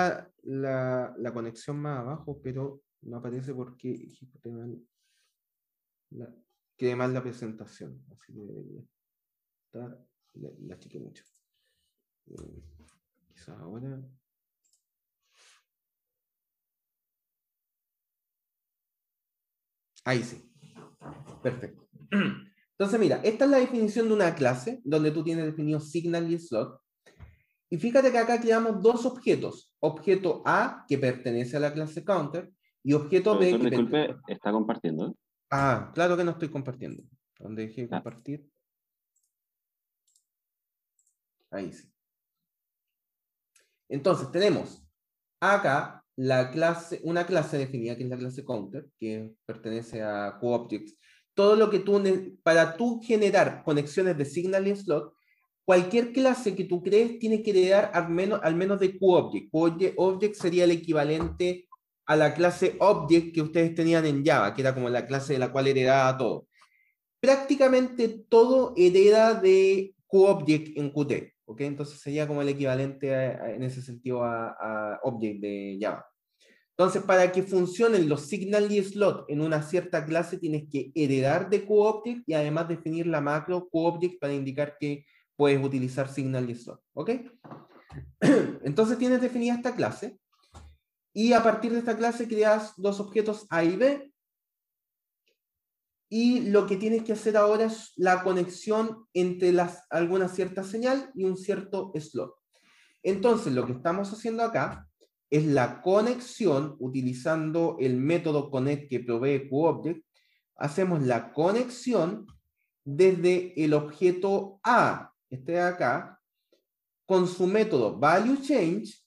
la conexión más abajo, pero no aparece porque ejecuté mal quedé mal la presentación, así que debería estar, la chiqué mucho. Quizás ahora. Ahí sí. Perfecto. Entonces, mira, esta es la definición de una clase, donde tú tienes definido signal y slot. Y fíjate que acá creamos dos objetos. Objeto A, que pertenece a la clase counter, y objeto B, Profesor, que disculpe, ¿está compartiendo? Ah, claro que no estoy compartiendo. ¿Dónde dejé de Ah. compartir? Ahí sí. Entonces, tenemos acá una clase definida, que es la clase counter, que pertenece a QObjects. Todo lo que para tú generar conexiones de signal y slot, cualquier clase que tú crees tiene que heredar al menos de QObject. QObject sería el equivalente a la clase object que ustedes tenían en Java, que era como la clase de la cual heredaba todo. Prácticamente todo hereda de QObject en Qt. ¿Okay? Entonces sería como el equivalente en ese sentido a Object de Java. Entonces, para que funcionen los signal y slot en una cierta clase, tienes que heredar de QObject y además definir la macro QObject para indicar que puedes utilizar signal y slot. ¿Ok? Entonces tienes definida esta clase y a partir de esta clase creas dos objetos A y B. Y lo que tienes que hacer ahora es la conexión entre alguna cierta señal y un cierto slot. Entonces, lo que estamos haciendo acá es la conexión utilizando el método connect que provee QObject. Hacemos la conexión desde el objeto A, este de acá, con su método valueChange,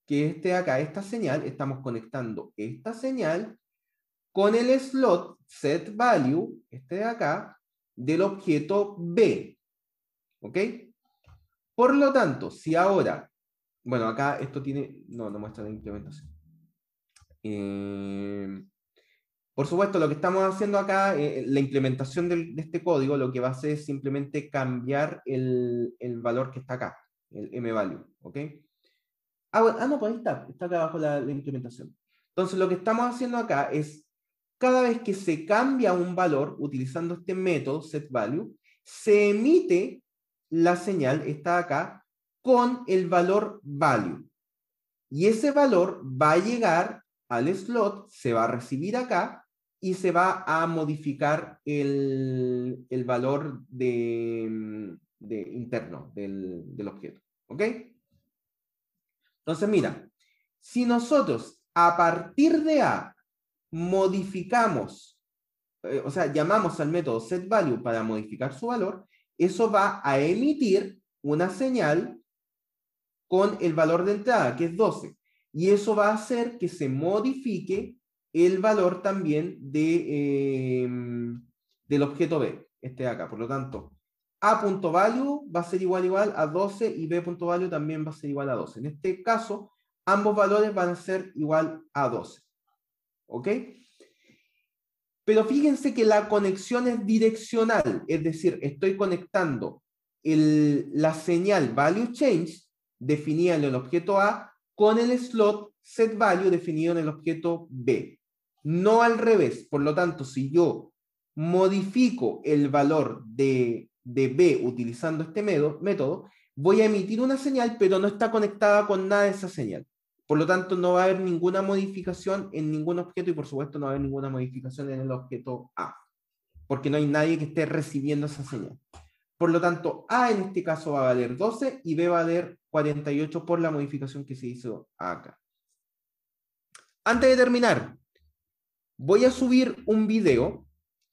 que este de acá, esta señal, estamos conectando esta señal con el slot setValue, este de acá, del objeto B. ¿Ok? Por lo tanto, si ahora, bueno, acá esto tiene, no muestra la implementación. Por supuesto, lo que estamos haciendo acá, la implementación de este código, lo que va a hacer es simplemente cambiar el valor que está acá, el mValue, ¿ok? No, pues ahí está acá abajo la implementación. Entonces, lo que estamos haciendo acá es, cada vez que se cambia un valor utilizando este método setValue, se emite la señal, está acá, con el valor value. Y ese valor va a llegar al slot, se va a recibir acá, y se va a modificar el valor interno del objeto. ¿Ok? Entonces, mira, si nosotros a partir de A modificamos, o sea, llamamos al método setValue para modificar su valor, eso va a emitir una señal con el valor de entrada, que es 12. Y eso va a hacer que se modifique el valor también del objeto B, este de acá. Por lo tanto, A.value va a ser igual a 12 y B.value también va a ser igual a 12. En este caso, ambos valores van a ser igual a 12. ¿Ok? Pero fíjense que la conexión es direccional, es decir, estoy conectando la señal value change definida en el objeto A con el slot setValue definido en el objeto B. No al revés. Por lo tanto, si yo modifico el valor de B utilizando este método, voy a emitir una señal, pero no está conectada con nada de esa señal. Por lo tanto, no va a haber ninguna modificación en ningún objeto y por supuesto no va a haber ninguna modificación en el objeto A, porque no hay nadie que esté recibiendo esa señal. Por lo tanto, A en este caso va a valer 12 y B va a valer 48 por la modificación que se hizo acá. Antes de terminar, voy a subir un video,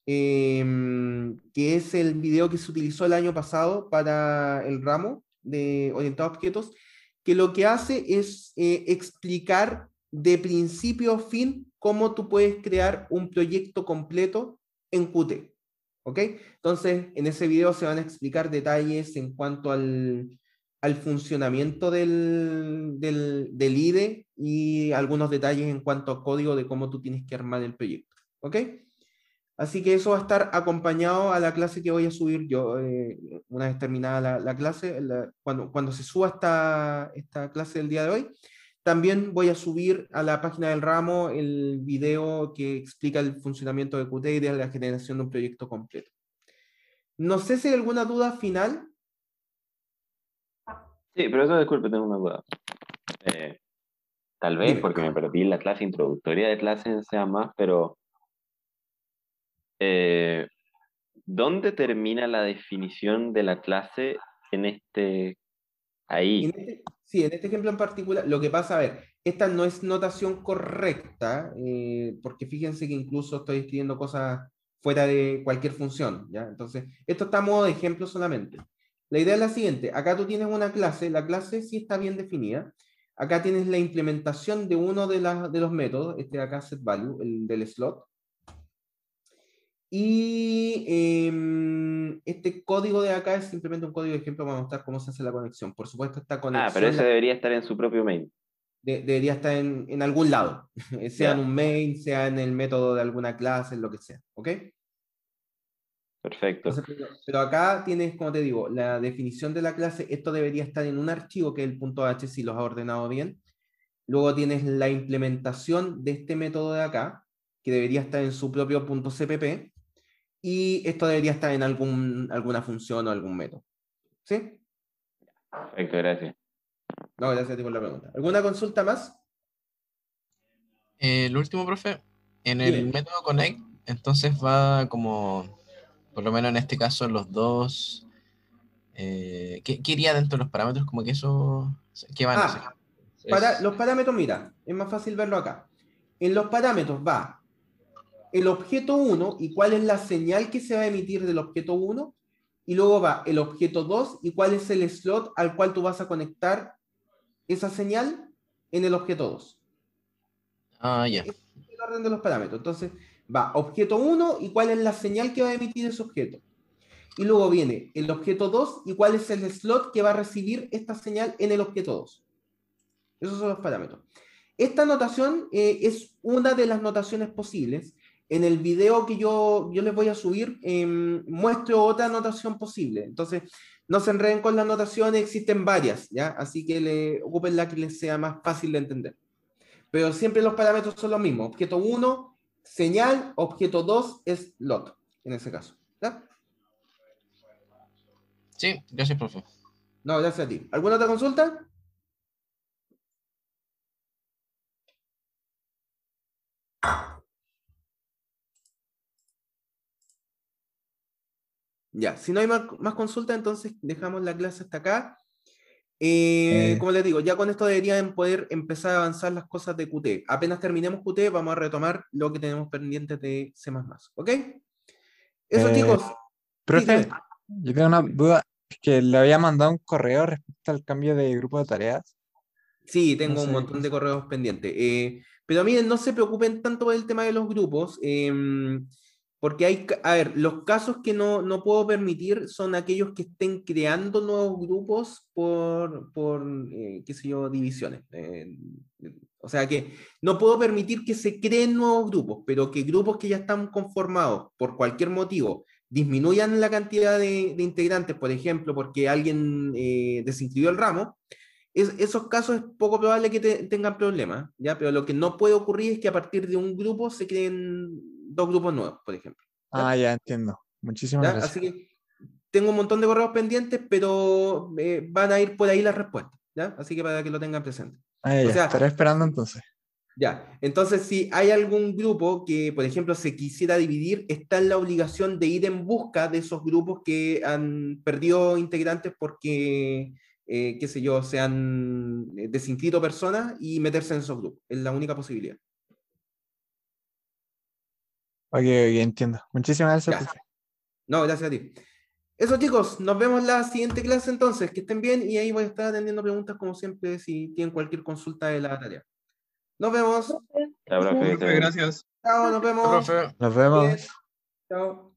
que es el video que se utilizó el año pasado para el ramo de orientado a objetos, que lo que hace es explicar de principio a fin cómo tú puedes crear un proyecto completo en Qt. ¿Ok? Entonces, en ese video se van a explicar detalles en cuanto al funcionamiento del IDE y algunos detalles en cuanto a código de cómo tú tienes que armar el proyecto. ¿Ok? Así que eso va a estar acompañado a la clase que voy a subir yo, una vez terminada la clase, cuando se suba esta clase del día de hoy. También voy a subir a la página del ramo el video que explica el funcionamiento de Qt y de la generación de un proyecto completo. No sé si hay alguna duda final. Sí, pero eso, disculpe, tengo una duda. Tal vez Dime. porque me perdí la clase introductoria de clase en C++, pero ¿dónde termina la definición de la clase en este... ahí? Sí, en este ejemplo en particular, lo que pasa, a ver, esta no es notación correcta, porque fíjense que incluso estoy escribiendo cosas fuera de cualquier función, ¿ya? Entonces, esto está a modo de ejemplo solamente. La idea es la siguiente, acá tú tienes una clase, la clase sí está bien definida, acá tienes la implementación de uno de los métodos, este de acá setValue, el del slot, y este código de acá es simplemente un código de ejemplo para mostrar cómo se hace la conexión. Por supuesto, esta conexión... pero ese debería estar en su propio main. Debería estar en algún lado, sea en un main, sea en el método de alguna clase, en lo que sea, ¿ok? Perfecto. Entonces, pero acá tienes, como te digo, la definición de la clase, esto debería estar en un archivo que es el .h si los has ordenado bien. Luego tienes la implementación de este método de acá, que debería estar en su propio .cpp, y esto debería estar en alguna función o algún método. ¿Sí? Perfecto, gracias. No, gracias a ti por la pregunta. ¿Alguna consulta más? El último, profe, en Dime. el método connect, entonces va como, por lo menos en este caso, los dos. ¿Qué iría dentro de los parámetros? Como que eso. ¿Qué van a hacer? Para los parámetros, mira, es más fácil verlo acá. En los parámetros va el objeto 1 y cuál es la señal que se va a emitir del objeto 1, y luego va el objeto 2 y cuál es el slot al cual tú vas a conectar esa señal en el objeto 2. Ah, ya. Es el orden de los parámetros. Entonces va objeto 1 y cuál es la señal que va a emitir ese objeto. Y luego viene el objeto 2 y cuál es el slot que va a recibir esta señal en el objeto 2. Esos son los parámetros. Esta notación es una de las notaciones posibles. en el video que yo les voy a subir, muestro otra notación posible. Entonces, no se enreden con las notaciones, existen varias, ¿ya? Así que ocupen la que les sea más fácil de entender. Pero siempre los parámetros son los mismos. Objeto 1, señal, objeto 2 es lot, en ese caso. ¿Ya? Sí, gracias, profe. No, gracias a ti. ¿Alguna otra consulta? Ya, si no hay más consultas, entonces dejamos la clase hasta acá. Como les digo, ya con esto deberían poder empezar a avanzar las cosas de Qt. Apenas terminemos Qt, vamos a retomar lo que tenemos pendientes de C++. ¿Ok? Eso, chicos. Sí, Profe, dime. yo tengo una duda, es que le había mandado un correo respecto al cambio de grupo de tareas. Sí, tengo No un sé montón qué. de correos pendientes. Pero miren, no se preocupen tanto por el tema de los grupos, porque a ver, los casos que no puedo permitir son aquellos que estén creando nuevos grupos por qué sé yo, divisiones. O sea que no puedo permitir que se creen nuevos grupos, pero que grupos que ya están conformados por cualquier motivo disminuyan la cantidad de integrantes, por ejemplo, porque alguien desinscribió el ramo. Esos casos es poco probable que tengan problemas, ¿ya? Pero lo que no puede ocurrir es que a partir de un grupo se creen dos grupos nuevos, por ejemplo. ¿Ya? Ah, ya entiendo. Muchísimas ¿Ya? gracias. Así que tengo un montón de correos pendientes, pero van a ir por ahí las respuestas, ¿ya? Así que para que lo tengan presente. Ah, ya, O sea, estaré esperando entonces. ya. Entonces, si hay algún grupo que, por ejemplo, se quisiera dividir, está en la obligación de ir en busca de esos grupos que han perdido integrantes porque, qué sé yo, se han desinscrito personas y meterse en esos grupos. Es la única posibilidad. Ok, ok, entiendo. Muchísimas gracias, Ya. profe. No, gracias a ti. Eso, chicos, nos vemos en la siguiente clase entonces. Que estén bien y ahí voy a estar atendiendo preguntas como siempre si tienen cualquier consulta de la tarea. Nos vemos. Chao, profe, que esté Profe, bien. gracias. Chao, nos vemos. Profe. Nos Bien. vemos. Chao.